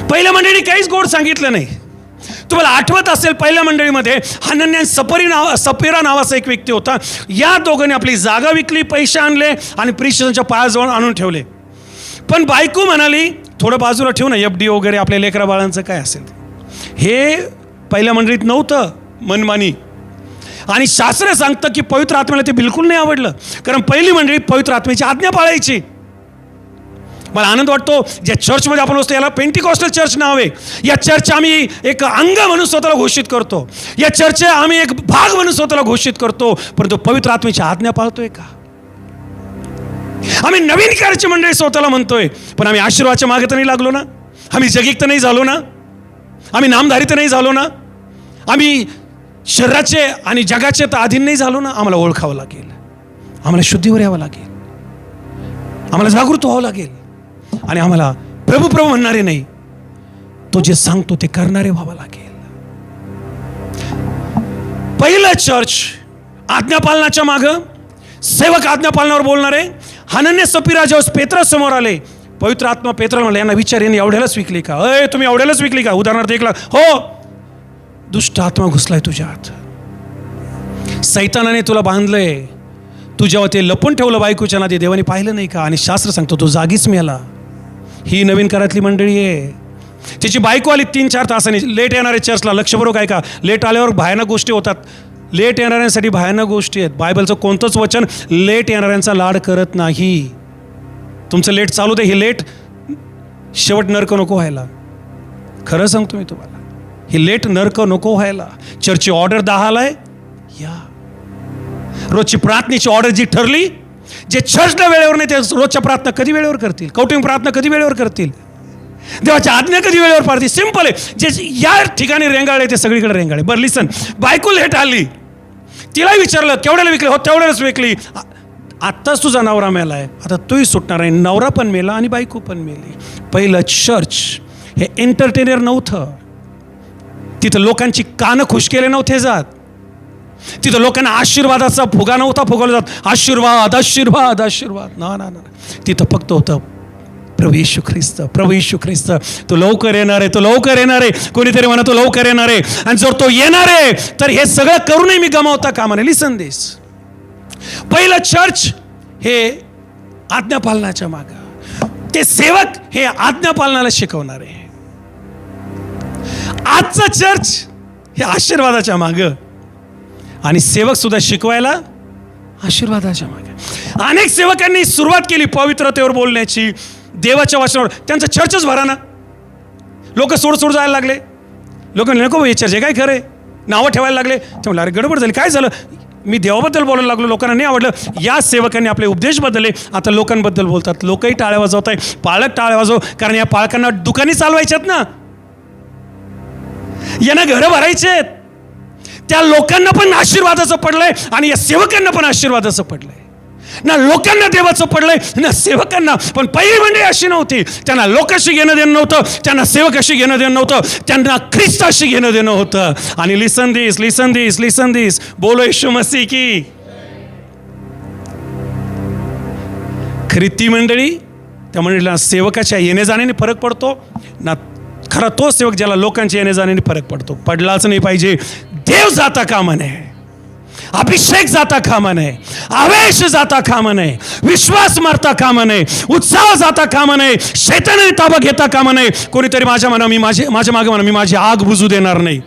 पहिल्या मंडळी काहीच गोड सांगितलं नाही. तुम्हाला आठवत असेल, पहिल्या मंडळीमध्ये हनन्या सपेरा नावाचा एक व्यक्ती होता. या दोघांनी आपली जागा विकली, पैसे आणले आणि प्रिशनच्या पायाजवळ आणून ठेवले. पण बायको म्हणाली, थोडं बाजूला ठेवू ना, FD वगैरे आपल्या लेकरा बाळांचं काय असेल. हे पहिल्या मंडळीत नव्हतं मनमानी. आणि शास्त्र सांगतं की पवित्र आत्म्याला ते बिलकुल नाही आवडलं, कारण पहिली मंडळी पवित्र आत्म्याची आज्ञा पाळायची. मला आनंद वाटतो ज्या चर्चमध्ये आपण बसतो, याला पेंटिकॉस्टल चर्च नाव आहे. या चर्च आम्ही एक अंग म्हणून स्वतःला घोषित करतो, या चर्च आम्ही एक भाग म्हणून स्वतःला घोषित करतो, परंतु पवित्र आत्म्याची आज्ञा पाळतोय का? आम्ही नवीन कार्याची मंडळी स्वतःला म्हणतोय, पण आम्ही आशीर्वादाच्या मागे तर नाही लागलो ना, आम्ही जगिक तर नाही झालो ना, आम्ही नामधारी तर नाही झालो ना, आम्ही शरीराचे आणि जगाचे तर अधीन नाही झालो ना. आम्हाला ओळखावं लागेल, आम्हाला शुद्धीवर यावं लागेल, आम्हाला जागृत व्हावं लागेल, आणि आम्हाला प्रभू प्रभू म्हणणारे नाही, तो जे सांगतो ते करणारे व्हावं लागेल. पहिलं चर्च आज्ञापालनाच्या मागं, सेवक आज्ञापालनावर बोलणारे. हनन्या सपीरा जेव्हा पेत्रास समोर आले, पवित्र आत्मा पेत्राला म्हणला, यांना विचार, यांनी एवढ्यालाच विकली का? तुम्ही एवढ्यालाच विकली का? उदाहरणार्थ 1 लाख. हो, दुष्ट आत्मा घुसलाय तुझ्यात, सैतानाने तुला बांधलंय, तू जेव्हा ते लपून ठेवलं बायकोच्या नादी, देवाने पाहिलं नाही का? आणि शास्त्र सांगतो तो जागीच मेला. ही नवीन करातली मंडळी आहे. तिची बायको आली 3-4 तासांनी. लेट येणारे चर्चला, लक्षपूर्वक काय का, लेट आल्यावर भयानक गोष्टी होतात. लेट येणाऱ्यांसाठी भयानक गोष्टी आहेत. बायबलचं कोणतंच वचन लेट येणाऱ्यांचा लाड करत नाही. तुमचं लेट चालू दे, हे लेट शेवट नरक नको व्हायला. खरं सांगतो मी तुम्हाला, हे लेट नरक नको व्हायला. चर्चची ऑर्डर 10ला आहे, या. रोजची प्रार्थनेची ऑर्डर जी ठरली, जे चर्चला वेळेवर नाही ते रोजच्या प्रार्थना कधी वेळेवर करतील? कौटुंबिक प्रार्थना कधी वेळेवर करतील? देवाच्या आज्ञा कधी वेळेवर पाळतील? सिंपल आहे. जे या ठिकाणी रेंगाळे ते सगळीकडे रेंगाळे. बरं लिसन, बायको लेट आली, तिला विचारलं केवढ्याला विकली? हो तेवढ्यालाच विकली. आत्ताच तुझा नवरा मेला आहे, आता तोही सुटणार आहे. नवरा पण मेला आणि बायको पण मेली. पहिलं चर्च हे एंटरटेनर नव्हतं. तिथं लोकांची कानं खुश केले नव्हते जात. तिथं लोकांना आशीर्वादाचा फुगा नव्हता फुगवला जात. आशीर्वाद आशीर्वाद आशीर्वाद, ना ना ना. तिथं फक्त होतं प्रभू येशू ख्रिस्त, प्रभू येशू ख्रिस्त. तो लवकर येणार आहे, तो लवकर येणार आहे. कोणीतरी म्हणा तो लवकर येणार आहे. आणि जर तो येणार आहे तर हे सगळं करूनही मी गमावता कामा नये. लिसन दिस, पहिलं चर्च हे आज्ञापालनाच्या मागं, ते सेवक हे आज्ञापालनाला शिकवणारे. आजचं चर्च हे आशीर्वादाच्या मागं आणि सेवक सुद्धा शिकवायला आशीर्वादाच्या मागे. अनेक सेवकांनी सुरुवात केली पवित्रतेवर बोलण्याची, देवाच्या वचनावर. त्यांचं चर्चच भरा ना. लोक सोड जायला लागले. लोक नको हे चर्च हे काय खरं आहे, नावं ठेवायला लागले. ते म्हणलं अरे गडबड झाली, काय झालं? मी देवाबद्दल बोलायला लागलो, लोकांना नाही आवडलं. या सेवकांनी आपले उपदेश बदलले, आता लोकांबद्दल बोलतात. लोकही टाळ्या वाजवत आहे, पालक टाळ्या वाजव. कारण या पालकांना दुकानी चालवायच्यात ना, यांना घरं भरायचे. त्या लोकांना पण आशीर्वादाचं पडलंय आणि या सेवकांना पण आशीर्वादाचं पडलंय. ना लोकांना देवाचं पडलंय ना सेवकांना. पण पहिली मंडळी अशी नव्हती. त्यांना लोकांशी घेणं देणं नव्हतं, त्यांना सेवकाशी घेणं देणं नव्हतं, त्यांना ख्रिस्ताशी घेणं देणं होतं. आणि लिसन दिस, लिसन दिस, लिसन दिस, बोलो येशू मसीह की. खरी ती मंडळी, त्या मंडळीला सेवकाच्या येणे जाण्याने फरक पडतो ना. खरा तो सेवक ज्याला लोकांच्या येणे जाण्याने फरक पडतो. पडलाच नाही पाहिजे. देव जाता कामा नये, अभिषेक जाता कामा नये, आवेश जाता कामा नये, विश्वास मारता कामा नये, उत्साह जाता कामा नये, शैतानाने ताबा घेता कामा नये. कोणीतरी माझ्या मागे म्हणा, मी माझी आग बुजू देणार नाही.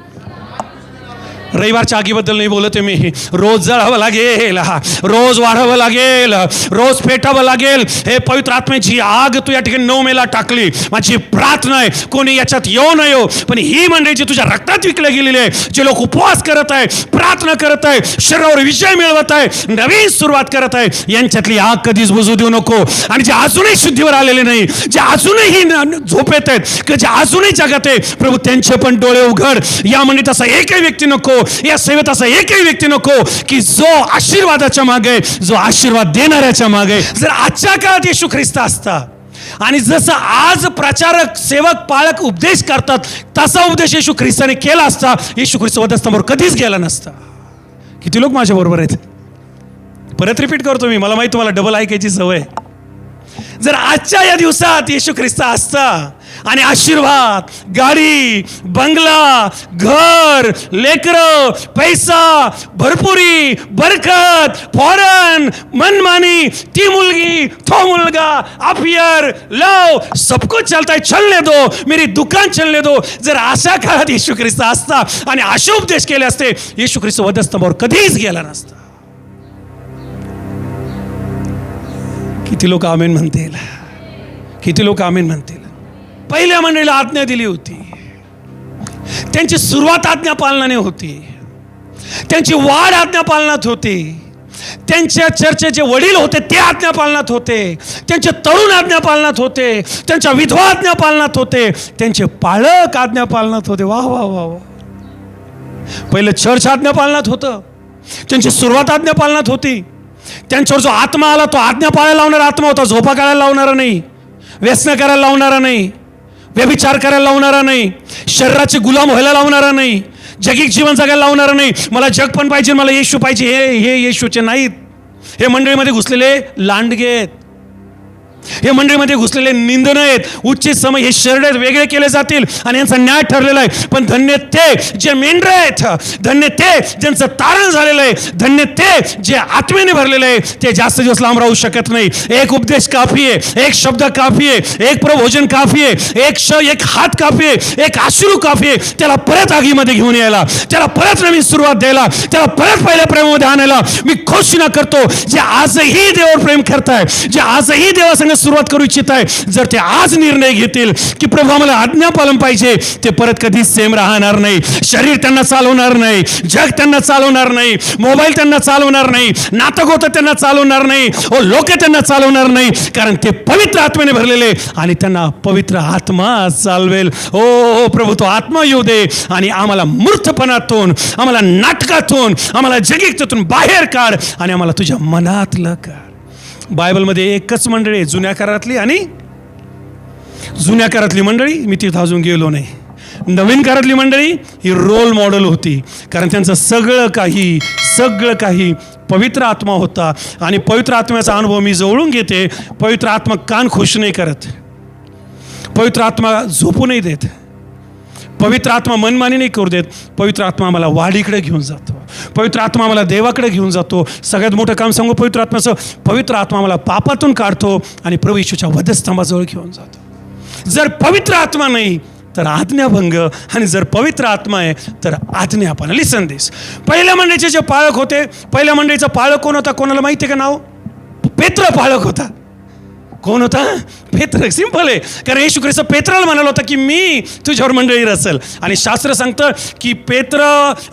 रविवारच्या आगीबद्दल नाही बोलत आहे मी. रोज जळावं लागेल, रोज वाढावं लागेल, रोज पेटावं लागेल. हे पवित्र आत्म्याची आग तू या ठिकाणी 9 मेला टाकली. माझी प्रार्थना आहे कोणी याच्यात येऊ नये हो. पण ही मंडळी तुझ्या रक्तात विकल्या गेलेली आहे, जे लोक उपवास करत आहे, प्रार्थना करत आहे, शरीरावर विजय मिळवत आहे, नवीन सुरुवात करत आहे, यांच्यातली आग कधीच बुजू देऊ नको. आणि जे अजूनही शुद्धीवर आलेले नाही, जे अजूनही झोपेत आहेत, की जे अजूनही जगात आहे, प्रभू त्यांचे पण डोळे उघड. या मंडळीत असा एकही व्यक्ती नको, या सेवेत असा एकही व्यक्ती नको की जो आशीर्वादाच्या मागे, जो आशीर्वाद देणाऱ्याच्या मागे. जर आजच्या काळात येशू ख्रिस्त असता आणि जसं आज प्रचारक, सेवक, पाळक उपदेश करतात, तसा उपदेश येशू ख्रिस्ताने केला असता, येशू ख्रिस्त वधस्तंभावर कधीच गेला नसता. किती लोक माझ्या बरोबर आहेत? परत रिपीट करतो मी, मला माहिती तुम्हाला डबल ऐकायची सवय. जर आजच्या या दिवसात येशू ख्रिस्त असता आणि आशीर्वाद, गाडी, बंगला, घर, लेकरं, पैसा, भरपुरी, बरकत, फॉरन, मनमानी, ती मुलगी, तो मुलगा, अफियर, लव, सब कुछ चलता है, चलने दो, मेरी दुकान चलने दो. जर अशा काळात येशू ख्रिस्त असता आणि असे उपदेश केले असते, येशू ख्रिस्त वधस्तंभावर कधीच गेला नसता. किती लोक आमेन म्हणतील? किती लोक आमेन म्हणतील? पहिल्या मंडळीला आज्ञा दिली होती, त्यांची सुरुवात आज्ञा पालनाने होती, त्यांची वाढ आज्ञा पालनात होती, त्यांच्या चर्चेचे वडील होते ते आज्ञा पालनात होते, त्यांचे तरुण आज्ञा पालनात होते, त्यांच्या विधवा आज्ञा पालनात होते, त्यांचे पालक आज्ञा पालनात होते. वाह वाह वाह वाह. पहिलं चर्च आज्ञा पालनात होतं, त्यांची सुरुवात आज्ञा पालनात होती. त्यांच्यावर जो आत्मा आला तो आज्ञा पाळायला लावणारा आत्मा होता. झोपा काढायला लावणारा नाही, व्यसन करायला लावणारा नाही, व्यभिचार करायला लावणारा नाही, शरीराचे गुलाम व्हायला लावणारा नाही, जगिक जीवन जगायला लावणारा नाही. मला जग पण पाहिजे, मला येशू पाहिजे, हे येशूचे नाहीत. हे मंडळीमध्ये घुसलेले लांडगे आहेत. हे मंडळीमध्ये घुसलेले निंदन आहेत, उच्चित समय हे शरड आहेत, वेगळे केले जातील आणि यांचा न्याय ठरलेला आहे. पण धन्य ते जे मेंढरे आहेत, धन्य ते ज्यांचं तारण झालेलं आहे, धन्य ते जे आत्मेने भरलेले आहे, ते जास्त दिवस लांब राहू शकत नाही. एक उपदेश काफी आहे, एक शब्द काफी आहे, एक प्रभोजन काफी आहे, एक हात काफी आहे, एक अश्रू काफी आहे. त्याला परत आगीमध्ये घेऊन यायला, त्याला परत नवीन सुरुवात द्यायला, त्याला परत पहिल्या प्रेमामध्ये आणायला मी घोषणा करतो, जे आजही देवावर प्रेम करताय, जे आजही देवासंग सुरुवात करू इच्छित आहे, जर ते आज निर्णय घेतील की प्रभू आम्हाला आज्ञापालन पाहिजे, ते परत कधीच सेम राहणार नाही. शरीर त्यांना चालवणार नाही, जग त्यांना चालवणार नाही, मोबाईल त्यांना चालवणार नाही, नातगोत त्यांना चालवणार नाही, लोक त्यांना चालवणार नाही, कारण ते पवित्र आत्म्याने भरलेले आणि त्यांना पवित्र आत्मा चालवेल. ओ प्रभू, तो आत्मा येऊ दे आणि आम्हाला मूर्खपणातून, आम्हाला नाटकातून, आम्हाला जगिकतेतून बाहेर काढ आणि आम्हाला तुझ्या मनातलं काढ. बायबलमध्ये एकच मंडळी आहे, जुन्या करारातली आणि जुन्या काळातली मंडळी, मी तिथं अजून गेलो नाही. नवीन काळातली मंडळी ही रोल मॉडेल होती, कारण त्यांचं सगळं काही पवित्र आत्मा होता. आणि पवित्र आत्म्याचा अनुभव मी जवळून घेते. पवित्र आत्मा कान खुश नाही करत, पवित्र आत्मा झोपू नाही देत, पवित्र आत्मा मनमानी नाही करू देत. पवित्र आत्मा आम्हाला वाढीकडे घेऊन जातो, पवित्र आत्मा आम्हाला देवाकडे घेऊन जातो. सगळ्यात मोठं काम सांगू पवित्र आत्म्याचं, पवित्र आत्मा आम्हाला पापातून काढतो आणि प्रभू येशूच्या वधस्तंभाजवळ घेऊन जातो. जर पवित्र आत्मा नाही तर आज्ञाभंग, आणि जर पवित्र आत्मा आहे तर आज्ञापालन. लिसन दिस. पहिल्या मंडळीचे जे पाळक होते, पहिल्या मंडळीचा पाळक कोण होता? कोणाला माहिती आहे का नाव? पेत्र पाळक होता. कोण होता? पेत्र. सिंपल आहे, कारण येशू ख्रिस्त पेत्राला म्हणाला होता की मी तुझ्यावर मंडळी रचल. आणि शास्त्र सांगतं की पेत्र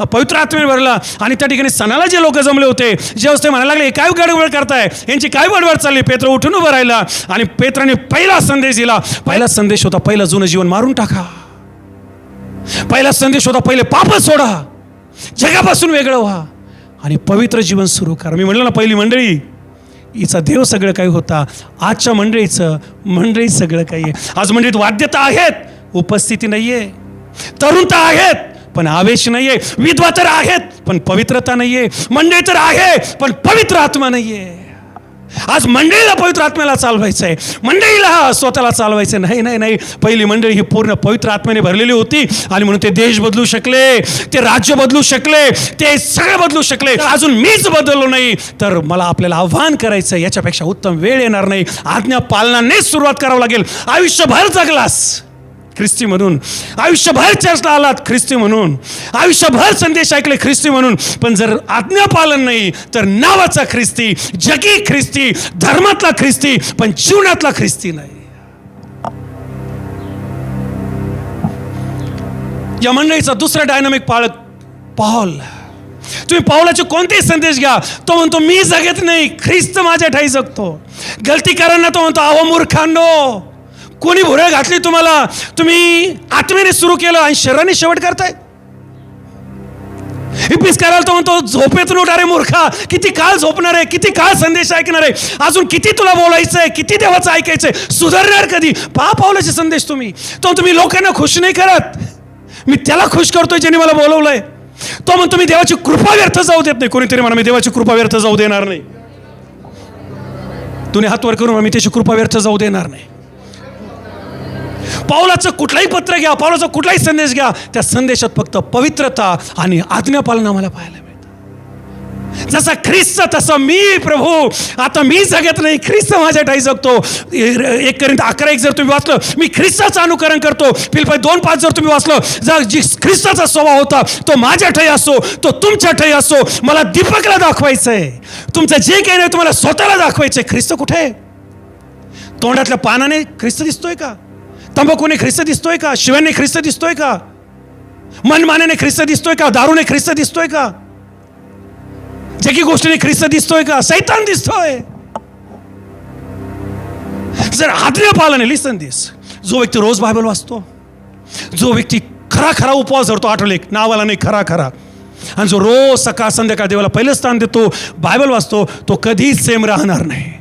पवित्र आत्म्याने भरला आणि त्या ठिकाणी सणाला जे लोक जमले होते, जे ते म्हणायला लागले काय गडबड करताय, यांची काय बडबड चालली. पेत्र उठून उभं राहिला आणि पेत्राने पहिला संदेश दिला. पहिला संदेश होता, पहिलं जुनं जीवन मारून टाका. पहिला संदेश होता, पहिले पाप सोडा, जगापासून वेगळं व्हा आणि पवित्र जीवन सुरू करा. मी म्हणलं ना, पहिली मंडळी हिचा देव सगळं काही होता. आजच्या मंडळी सगळं काही आहे. आज मंडळीत वाद्यता आहेत, उपस्थिती नाही आहे. तरुण तर आहेत पण आवेश नाही आहे. विधवा तर आहेत पण पवित्रता नाही आहे. मंडळी तर आहे पण पवित्र आत्मा नाही आहे. आज मंडळीला पवित्र आत्म्याला चालवायचं आहे, मंडळीला स्वतःला चालवायचं नाही. पहिली मंडळी ही पूर्ण पवित्र आत्म्याने भरलेली होती आणि म्हणून ते देश बदलू शकले, ते राज्य बदलू शकले, ते सगळं बदलू शकले. अजून मीच बदललो नाही तर मला आपल्याला आव्हान करायचं, याच्यापेक्षा उत्तम वेळ येणार नाही. आज्ञा पालनानेच सुरुवात करावं लागेल. आयुष्यभर जगलास ख्रिस्ती म्हणून, आयुष्यभर चर्चला आलात ख्रिस्ती म्हणून, आयुष्यभर संदेश ऐकले ख्रिस्ती म्हणून, पण जर आज्ञापालन नाही तर नावाचा ख्रिस्ती, जगी ख्रिस्ती, धर्मातला ख्रिस्ती पण जीवनातला ख्रिस्ती नाही. या मंडळीचा दुसरा डायनामिक पाळक पाऊल. तुम्ही पाऊलाचे कोणतेही संदेश घ्या, तो म्हणतो मी जगत नाही, ख्रिस्त माझ्या ठाई जगतो. गलतीकारांना तो म्हणतो अहो मूर्खांनो, कोणी भुरळ घातली तुम्हाला, तुम्ही आत्म्याने सुरू केलं आणि शरीराने शेवट करताय. इपिस करायला तो म्हणतो झोपेतून उठारे मूर्खा, किती काळ झोपणार आहे, किती काळ संदेश ऐकणार आहे, अजून किती तुला बोलायचं आहे, किती देवाचं ऐकायचंय, सुधारणार कधी. पावलाचे संदेश तुम्ही लोकांना खुश नाही करत, मी त्याला खुश करतोय ज्याने मला बोलवलंय. तो म्हणतो मी देवाची कृपा व्यर्थ जाऊ देत नाही. कोणीतरी म्हणा मी देवाची कृपा व्यर्थ जाऊ देणार नाही. तुम्ही हात वर करून मी त्याची कृपा व्यर्थ जाऊ देणार नाही. पाऊलाचं कुठलाही पत्र घ्या, पाऊलाचा कुठलाही संदेश घ्या, त्या संदेशात फक्त पवित्रता आणि आज्ञापालन आम्हाला पाहायला मिळतं. जसा ख्रिस्त तसा मी प्रभू, आता मी जगत नाही, ख्रिस्त माझ्या ठाई जगतो. 1 कोरिंथ 11:1 जर तुम्ही वाचलं, मी ख्रिस्ताचं अनुकरण करतो. फिलिप्पी 2:5 जर तुम्ही वाचलं, जर जी ख्रिस्ताचा स्वभाव होता तो माझ्या ठाई असो, तो तुमच्या ठाई असो. मला दीपकला दाखवायचं आहे, तुमचं जे काही नाही तुम्हाला स्वतःला दाखवायचं आहे. ख्रिस्त कुठे आहे? तोंडातल्या पानाने ख्रिस्त दिसतोय का? तंबाखूने ख्रिस्त दिसतोय का? शिव्याने ख्रिस्त दिसतोय का? मनमानेने ख्रिस्त दिसतोय का? दारूने ख्रिस्त दिसतोय का? जगी गोष्टीने ख्रिस्त दिसतोय का? सैतान दिसतोय. जर आज्ञापालन आहे, लिसन दिस, जो व्यक्ती रोज बायबल वाचतो, जो व्यक्ती खरा उपवास धरतो, आठवले नावाला नाही, खरा, आणि जो रोज सकाळ संध्याकाळ देवाला पहिलं स्थान देतो, बायबल वाचतो, तो कधीच सेम राहणार नाही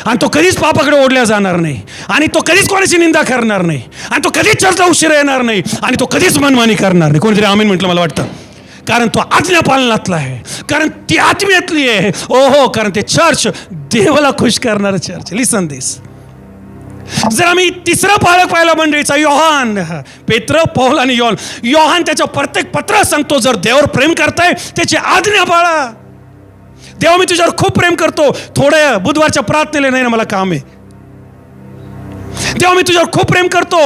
आणि तो कधीच पापाकडे ओढल्या जाणार नाही आणि तो कधीच कोणाची निंदा करणार नाही आणि तो कधीच चर्चला उशिरा येणार नाही आणि तो कधीच मनमानी करणार नाही. कोणीतरी आमीन म्हटलं मला वाटतं, कारण तो आज्ञापालनातला आहे, कारण ती आत्म्यातली आहे. ओहो, कारण ते चर्च देवाला खुश करणारं चर्च. लिसन दिस, जर आम्ही तिसरा पाळक पाहिला मंडळीचा, योहान, पेत्र, पौल आणि योहान त्याच्या प्रत्येक पत्रात सांगतो, जर देवावर प्रेम करताय त्याची आज्ञा पाळा. देवा मी तुझ्यावर खूप प्रेम करतो, थोड्या बुधवारच्या प्रार्थनेला नाही ना मला काम आहे. देवा मी तुझ्यावर खूप प्रेम करतो,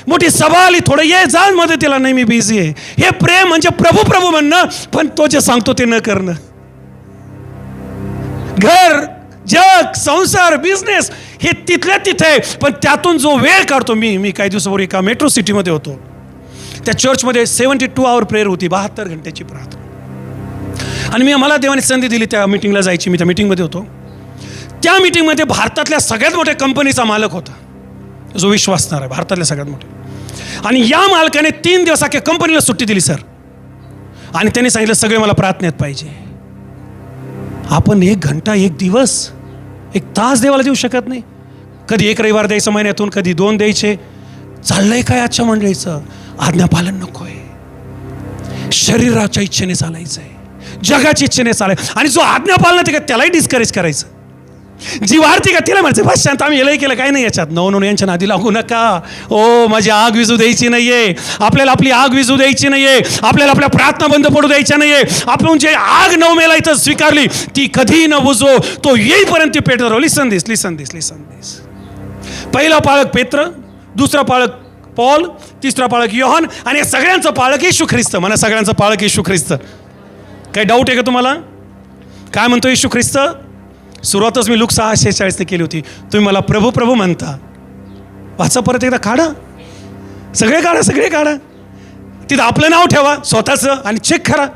मोठी सभा आली, थोडं ये जा मदतीला, नाही मी बिझी आहे. हे प्रेम म्हणजे प्रभू प्रभू म्हणणं, पण तो जे सांगतो ते न करणं. घर, जग, संसार, बिझनेस हे तिथल्या तिथे आहे, पण त्यातून जो वेळ काढतो. मी काही दिवसापूर्वी एका मेट्रो सिटीमध्ये होतो. त्या चर्चमध्ये 72 आवर प्रेयर होती, 72 घंट्याची प्रार्थना. आणि मला देवाने संधी दिली त्या मीटिंगला जायची. मी त्या मीटिंगमध्ये होतो. त्या मीटिंगमध्ये भारतातल्या सगळ्यात मोठ्या कंपनीचा मालक होता, जो विश्वासणार आहे, भारतातल्या सगळ्यात मोठे. आणि या मालकाने 3 दिवस अख्ख्या कंपनीला सुट्टी दिली सर. आणि त्यांनी सांगितलं सगळे मला प्रार्थनेत पाहिजे. आपण 1 घंटा, 1 दिवस, 1 तास देवाला देऊ शकत नाही? कधी 1 रविवार द्यायचं महिन्यातून, कधी 2 द्यायचे. चाललंय काय आजच्या मंडळीचं? आज्ञापालन नको आहे, शरीराच्या इच्छेने चालायचं आहे, जगाच्या इच्छेने चालायचं. आणि जो आज्ञापालन ते का त्यालाही डिस्करेज करायचं. जी वाढते का तिला म्हणायचं बस शांत, आम्ही यालाही केलं काय नाही याच्यात. नो यांच्या नादी लागू नका. ओ माझी आग विजू द्यायची नाहीये आपल्याला, आपली आग विजू द्यायची नाहीये आपल्याला, आपल्या प्रार्थना बंद पडू द्यायच्या नाहीये. आपण जे आग 9 मेला इथं स्वीकारली ती कधी न बुजो, तो येईपर्यंत ती पेटत राहू. लिसन दिस. पहिला पाळक पेत्र, दुसरा पाळक पौल, तिसरा पाळक योहान, आणि या सगळ्यांचं पाळक येशू ख्रिस्त. म्हणा सगळ्यांचं पाळक येशू ख्रिस्त. काही डाऊट आहे का तुम्हाला? काय म्हणतो येशू ख्रिस्त? सुरुवातच मी लूक 6:46 केली होती. तुम्ही मला प्रभू प्रभू म्हणता. वाचा परत एकदा, काढा, सगळे काढा. तिथं आपलं नाव ठेवा स्वतःचं आणि चेक करा.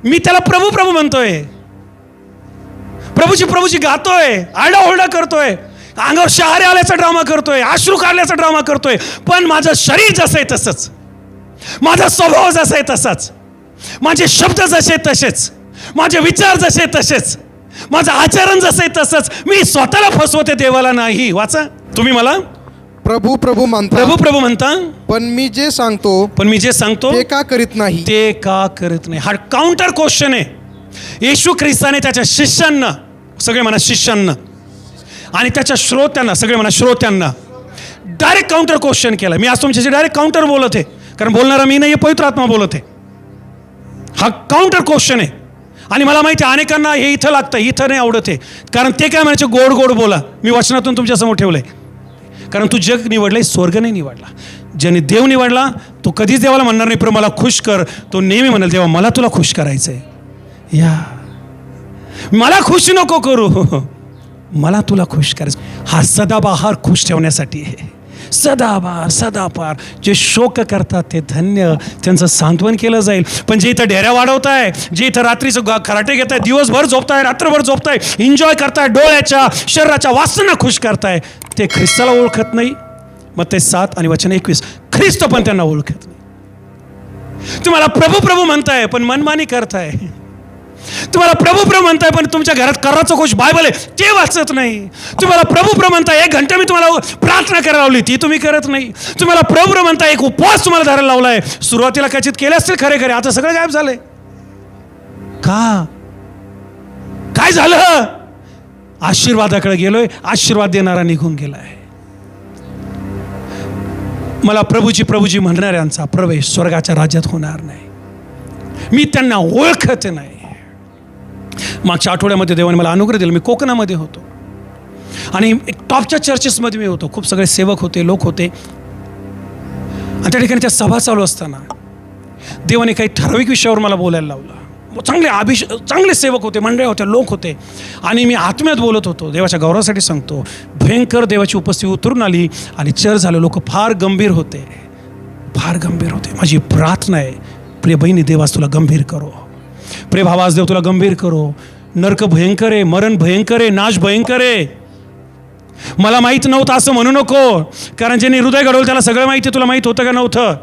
मी त्याला प्रभू प्रभू म्हणतोय, प्रभूची गातोय, आरडाओरडा करतोय, अंगावर शहारे आल्याचा ड्रामा करतोय, अश्रू काढल्याचा ड्रामा करतोय. पण माझं शरीर जसं आहे तसंच, माझा स्वभाव जसा आहे तसाच, माझे शब्द जसे तसेच, माझे विचार जसे तसेच, माझं आचरण जसं आहे तसंच. मी स्वतःला फसवते, देवाला नाही. वाचा. तुम्ही मला प्रभू प्रभू म्हणता, पण मी जे सांगतो ते का करीत नाही? हा काउंटर क्वेश्चन आहे. येशू ख्रिस्ताने त्याच्या शिष्यांना, सगळे म्हणा शिष्यांना, आणि त्याच्या श्रोत्यांना, सगळे म्हणा श्रोत्यांना, डायरेक्ट काउंटर क्वेश्चन केला. मी आज तुमच्याशी डायरेक्ट काउंटर बोलत आहे, कारण बोलणारा मी नाही, पवित्र आत्मा बोलत आहे. हा काउंटर क्वेश्चन आहे. आणि मला माहिती आहे अनेकांना हे इथं लागतं, इथं नाही आवडत आहे. कारण ते काय म्हणायचे, गोड गोड बोला. मी वचनातून तुमच्यासमोर ठेवलंय, कारण तू जग निवडलंय, स्वर्ग नाही निवडला. ज्याने देव निवडला तो कधीच देवाला म्हणणार नाही प्रभू मला खुश कर. तो नेहमी म्हणाल देवा मला तुला खुश करायचंय, या मला खुश नको करू, मला तुला खुश करायचं. हा सदाबहार खुश ठेवण्यासाठी आहे. सदापार जे शोक करतात ते धन्य, त्यांचं सांत्वन केलं जाईल. पण जे इथं ढेऱ्या वाढवताय, जे इथं रात्रीचं खराटे घेताय, दिवसभर झोपताय, रात्रभर झोपताय, एन्जॉय करताय, डोळ्याच्या शरीराच्या वासना खुश करताय, ते ख्रिस्ताला ओळखत नाही. मत्ते 7 आणि वचन 21, ख्रिस्त पण त्यांना ओळखत नाही. तुम्हाला प्रभू प्रभू म्हणताय पण मनमानी करताय. तुम्हाला प्रभू प्रभू म्हणताय पण तुमच्या घरात कराचं कोश बायबल आहे ते वाचत नाही. तुम्हाला प्रभू प्रभू म्हणताय 1 घंटा मी तुम्हाला प्रार्थना करायला लावली ती तुम्ही करत नाही. तुम्हाला प्रभू प्रभू म्हणताय 1 उपवास तुम्हाला धरायला लावलाय, सुरुवातीला कचित केले असतील खरे, आता सगळं गायब झालंय. काय झालं? आशीर्वादाकडे गेलोय, आशीर्वाद देणारा निघून गेलाय. मला प्रभूजी म्हणणाऱ्यांचा प्रवेश स्वर्गाच्या राज्यात होणार नाही. मी त्यांना ओळखत नाही. मागच्या आठवड्यामध्ये देवाने मला अनुग्रह दिला. मी कोकणामध्ये होतो आणि एक टॉपच्या चर्चेसमध्ये मी होतो. खूप सगळे सेवक होते, लोक होते, आणि त्या ठिकाणी त्या सभा चालू असताना देवाने काही ठराविक विषयावर मला बोलायला लावलं. चांगले सेवक होते, मंडळ होते, लोक होते, आणि मी आत्म्यात बोलत होतो. देवाच्या गौरवासाठी सांगतो, भयंकर देवाची उपस्थिती उतरून आली आणि चर्च झालं. लोक फार गंभीर होते. माझी प्रार्थना आहे, प्रिय बहिणी देवास तुला गंभीर करो, प्रिय भावास देव तुला गंभीर करो. नरक भयंकर आहे, मरण भयंकर आहे, नाश भयंकर आहे. मला माहीत नव्हतं असं म्हणू नको, कारण ज्यांनी हृदय घडवलं त्याला सगळं माहिती. तुला माहीत होतं का नव्हतं?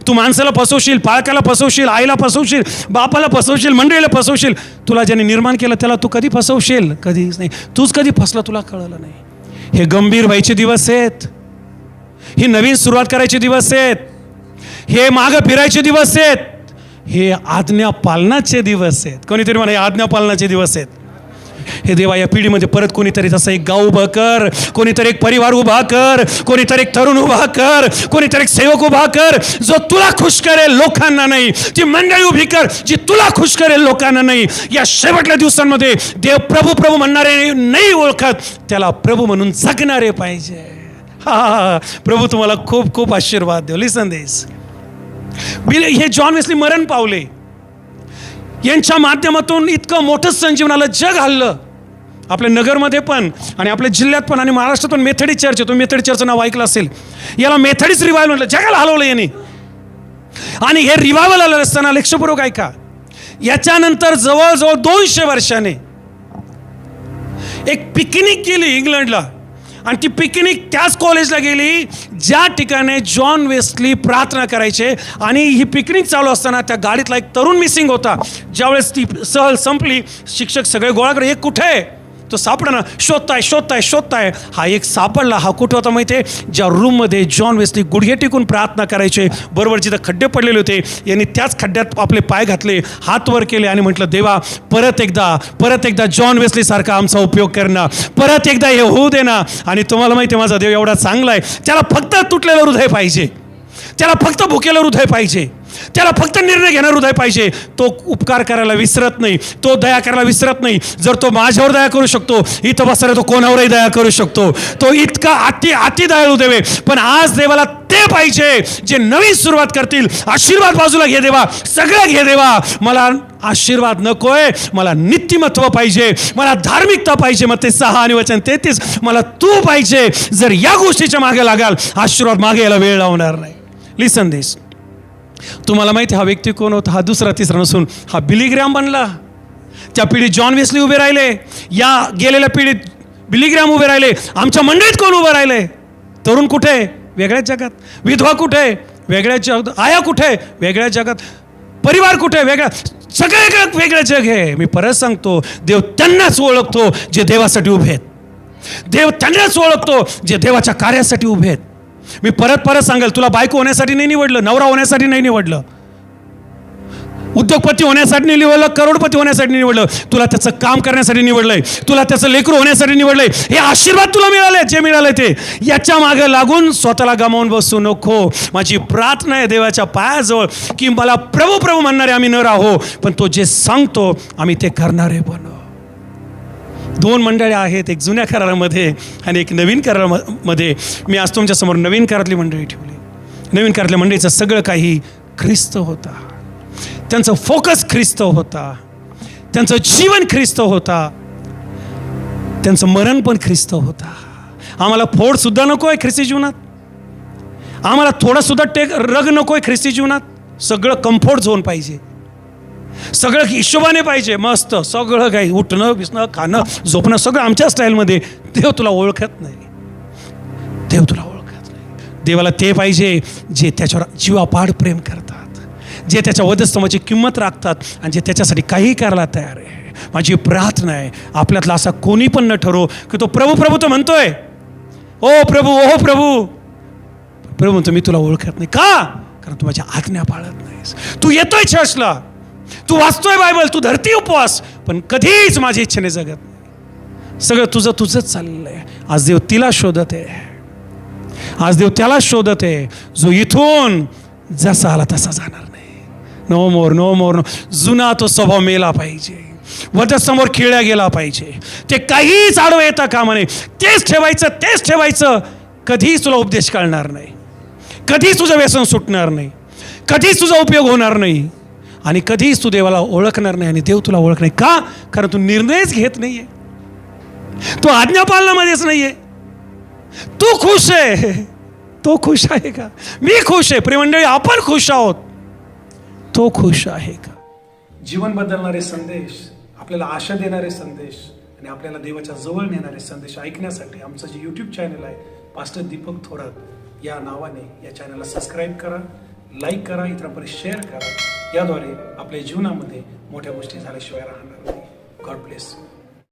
तू माणसाला फसवशील, पाळकाला फसवशील, आईला फसवशील, बापाला फसवशील, मंडळीला फसवशील. तुला ज्याने निर्माण केलं त्याला तू कधी फसवशील? कधीच नाही. तूच कधी फसला तुला कळलं नाही. हे गंभीर व्हायचे दिवस आहेत, ही नवीन सुरुवात करायचे दिवस आहेत, हे मागं फिरायचे दिवस आहेत, हे आज्ञा पालनाचे दिवस आहेत. कोणीतरी म्हणा हे आज्ञा पालनाचे दिवस आहेत. हे देवा या पिढीमध्ये परत कोणीतरी तसं एक गाव उभं कर, कोणीतरी एक परिवार उभा कर, कोणीतरी एक तरुण उभा कर, कोणीतरी एक सेवक उभा कर जो तुला खुश करेल, लोकांना नाही. ती मंडळी उभी कर जी तुला खुश करेल, लोकांना नाही. या शेवटल्या दिवसांमध्ये देव प्रभू प्रभू म्हणणारे नाही ओळखत, त्याला प्रभू म्हणून जगणारे पाहिजे. हा प्रभू तुम्हाला खूप खूप आशीर्वाद देव. लिसन दिस. हे जॉन वेस्ली मरण पावले, यांच्या माध्यमातून इतकं मोठं संजीवनाला जग हल्लं. आपल्या नगरमध्ये पण आणि आपल्या जिल्ह्यात पण आणि महाराष्ट्रात पण मेथडिस्ट चर्च आहे. तुम्ही मेथडिस्ट चर्चचं नाव ऐकलं असेल. याला मेथडिस्ट रिवायवल म्हटलं. जगाला हलवलं यांनी. आणि हे रिवायवल आलं असताना लक्षपूर्वक ऐका, याच्यानंतर जवळजवळ 200 वर्षाने एक पिकनिक गेली इंग्लंडला. आणि ती पिकनिक त्याच कॉलेजला गेली ज्या ठिकाणी जॉन वेस्ली प्रार्थना करायचे. आणि ही पिकनिक चालू असताना त्या गाडीतला एक तरुण मिसिंग होता. ज्यावेळेस ती सहल संपली, शिक्षक सगळे गोळा करे, एक कुठे तो सापडा, शोधताय. हा एक सापडला. हा कुठं होता माहिती आहे? ज्या रूममध्ये जॉन वेस्ली गुडघे टिकून प्रार्थना करायचे, बरोबर जिथं खड्डे पडलेले होते, यांनी त्याच खड्ड्यात आपले पाय घातले, हात वर केले आणि म्हटलं, देवा परत एकदा जॉन वेस्ली सारखा आमचा उपयोग करणं, परत एकदा हे होऊ दे ना. आणि तुम्हाला माहिती आहे माझा देव एवढा चांगला आहे, त्याला फक्त तुटलेलं हृदय पाहिजे, त्याला फक्त भुकेलं हृदय पाहिजे, त्याला फक्त निर्णय घेणार हृदय पाहिजे. तो उपकार करायला विसरत नाही, तो दया करायला विसरत नाही. जर तो माझ्यावर दया करू शकतो, इथं बसणारा तो कोणावरही दया करू शकतो. तो इतका अति दयाळू देव आहे. पण आज देवाला ते पाहिजे जे नवीन सुरुवात करतील. आशीर्वाद बाजूला घे देवा, सगळं घे देवा. मला आशीर्वाद नकोय, मला नीतिमत्व पाहिजे, मला धार्मिकता पाहिजे. मग ते 6 आणि वचन 33, मला तू पाहिजे. जर या गोष्टीच्या मागे लागाल, आशीर्वाद मागे यायला वेळ लावणार नाही. लिसन दिस. तुम्हाला माहिती हा व्यक्ती कोण होता? हा दुसरा तिसरा नसून हा बिली ग्रॅम बनला. त्या पिढीत जॉन वेस्ली उभे राहिले, या गेलेल्या पिढीत बिली ग्रॅम उभे राहिले. आमच्या मंडळीत कोण उभं राहिले? तरुण कुठे? वेगळ्याच जगात. विधवा कुठे? वेगळ्याच जगात. आया कुठे? वेगळ्याच जगात. परिवार कुठे? वेगळ्या. सगळे वेगळं जग आहे. मी परत सांगतो, देव त्यांनाच ओळखतो जे देवासाठी उभे आहेत. देव त्यांनाच ओळखतो जे देवाच्या कार्यासाठी उभे आहेत. मी परत सांगेल, तुला बायको होण्यासाठी नाही निवडलं, नवरा होण्यासाठी नाही निवडलं, उद्योगपती होण्यासाठी नाही निवडलं, करोडपती होण्यासाठी निवडलं, तुला त्याचं काम करण्यासाठी निवडलंय, तुला त्याचं लेकरू होण्यासाठी निवडलंय. हे आशीर्वाद तुला मिळाले, जे मिळाले ते. याच्या मागे लागून स्वतःला गमावून बसू नको. माझी प्रार्थना आहे देवाच्या पायाजवळ की मला प्रभू प्रभू म्हणणारे आम्ही न राहो, पण तो जे सांगतो आम्ही ते करणारे बनू. 2 मंडळी आहेत, एक जुन्या करारामध्ये आणि एक नवीन करारामध्ये. मी आज तुमच्यासमोर नवीन करारातली मंडळी ठेवली. नवीन करारातल्या मंडळीचं सगळं काही ख्रिस्त होता, त्यांचं फोकस ख्रिस्त होता, त्यांचं जीवन ख्रिस्त होता, त्यांचं मरण पण ख्रिस्त होता. आम्हाला फोड सुद्धा नको आहे ख्रिस्ती जीवनात, आम्हाला थोडा सुद्धा रग नको आहे ख्रिस्ती जीवनात. सगळं कम्फर्ट झोन पाहिजे, सगळं हिशोबाने पाहिजे, मस्त सगळं काही, उठणं बिसणं खाणं झोपणं सगळं आमच्या स्टाईलमध्ये. देव तुला ओळखत नाही, देव तुला ओळखत नाही. देवाला ते पाहिजे जे त्याच्यावर जीवापाड प्रेम करतात, जे त्याच्या वधस्तंभाची किंमत राखतात आणि जे त्याच्यासाठी काही करायला तयार आहे. माझी प्रार्थना आहे आपल्यातला असा कोणी पण न ठरो की तो प्रभू प्रभू तो म्हणतोय, ओ प्रभू प्रभू म्हणतो मी तुला ओळखत नाही. का? कारण तू माझ्या आज्ञा पाळत नाहीस. तू येतोय चर्चला, तू वाचतोय बायबल, तू धरती उपवास, पण कधीच माझ्या इच्छेने जगत नाही. सगळं तुझंच चाललेलं आहे. आज देव तिला शोधत आहे, आज देव त्याला शोधत आहे जो इथून जसा आला तसा जाणार नाही. नो मोर. जुना तो स्वभाव मेला पाहिजे, वधस्तंभावर खिळल्या गेला पाहिजे. ते काहीच आडवं येता कामा नये. तेच ठेवायचं. कधीच तुला उपदेश कळणार नाही, कधीच तुझं व्यसन सुटणार नाही, कधीच तुझा उपयोग होणार नाही आणि कधीच तू देवाला ओळखणार नाही आणि देव तुला ओळख नाही. का? कारण तू निर्णयच घेत नाहीये, तू आज्ञापालनामध्येच नाहीये. तू खुश आहे, तो खुश आहे का? मी खुश आहे. प्रियमंडळी आपण खुश आहोत, तो खुश आहे का? जीवन बदलणारे संदेश, आपल्याला आशा देणारे संदेश आणि आपल्याला देवाच्या जवळ नेणारे संदेश ऐकण्यासाठी आमचं जे यूट्यूब चॅनल आहे पास्टर दीपक थोरात या नावाने, या चॅनलला सबस्क्राईब करा, लाईक करा, इतरांपर्यंत शेअर करा. याद्वारे आपल्या जीवनामध्ये मोठ्या गोष्टी झाल्याशिवाय राहणार नाही. God bless.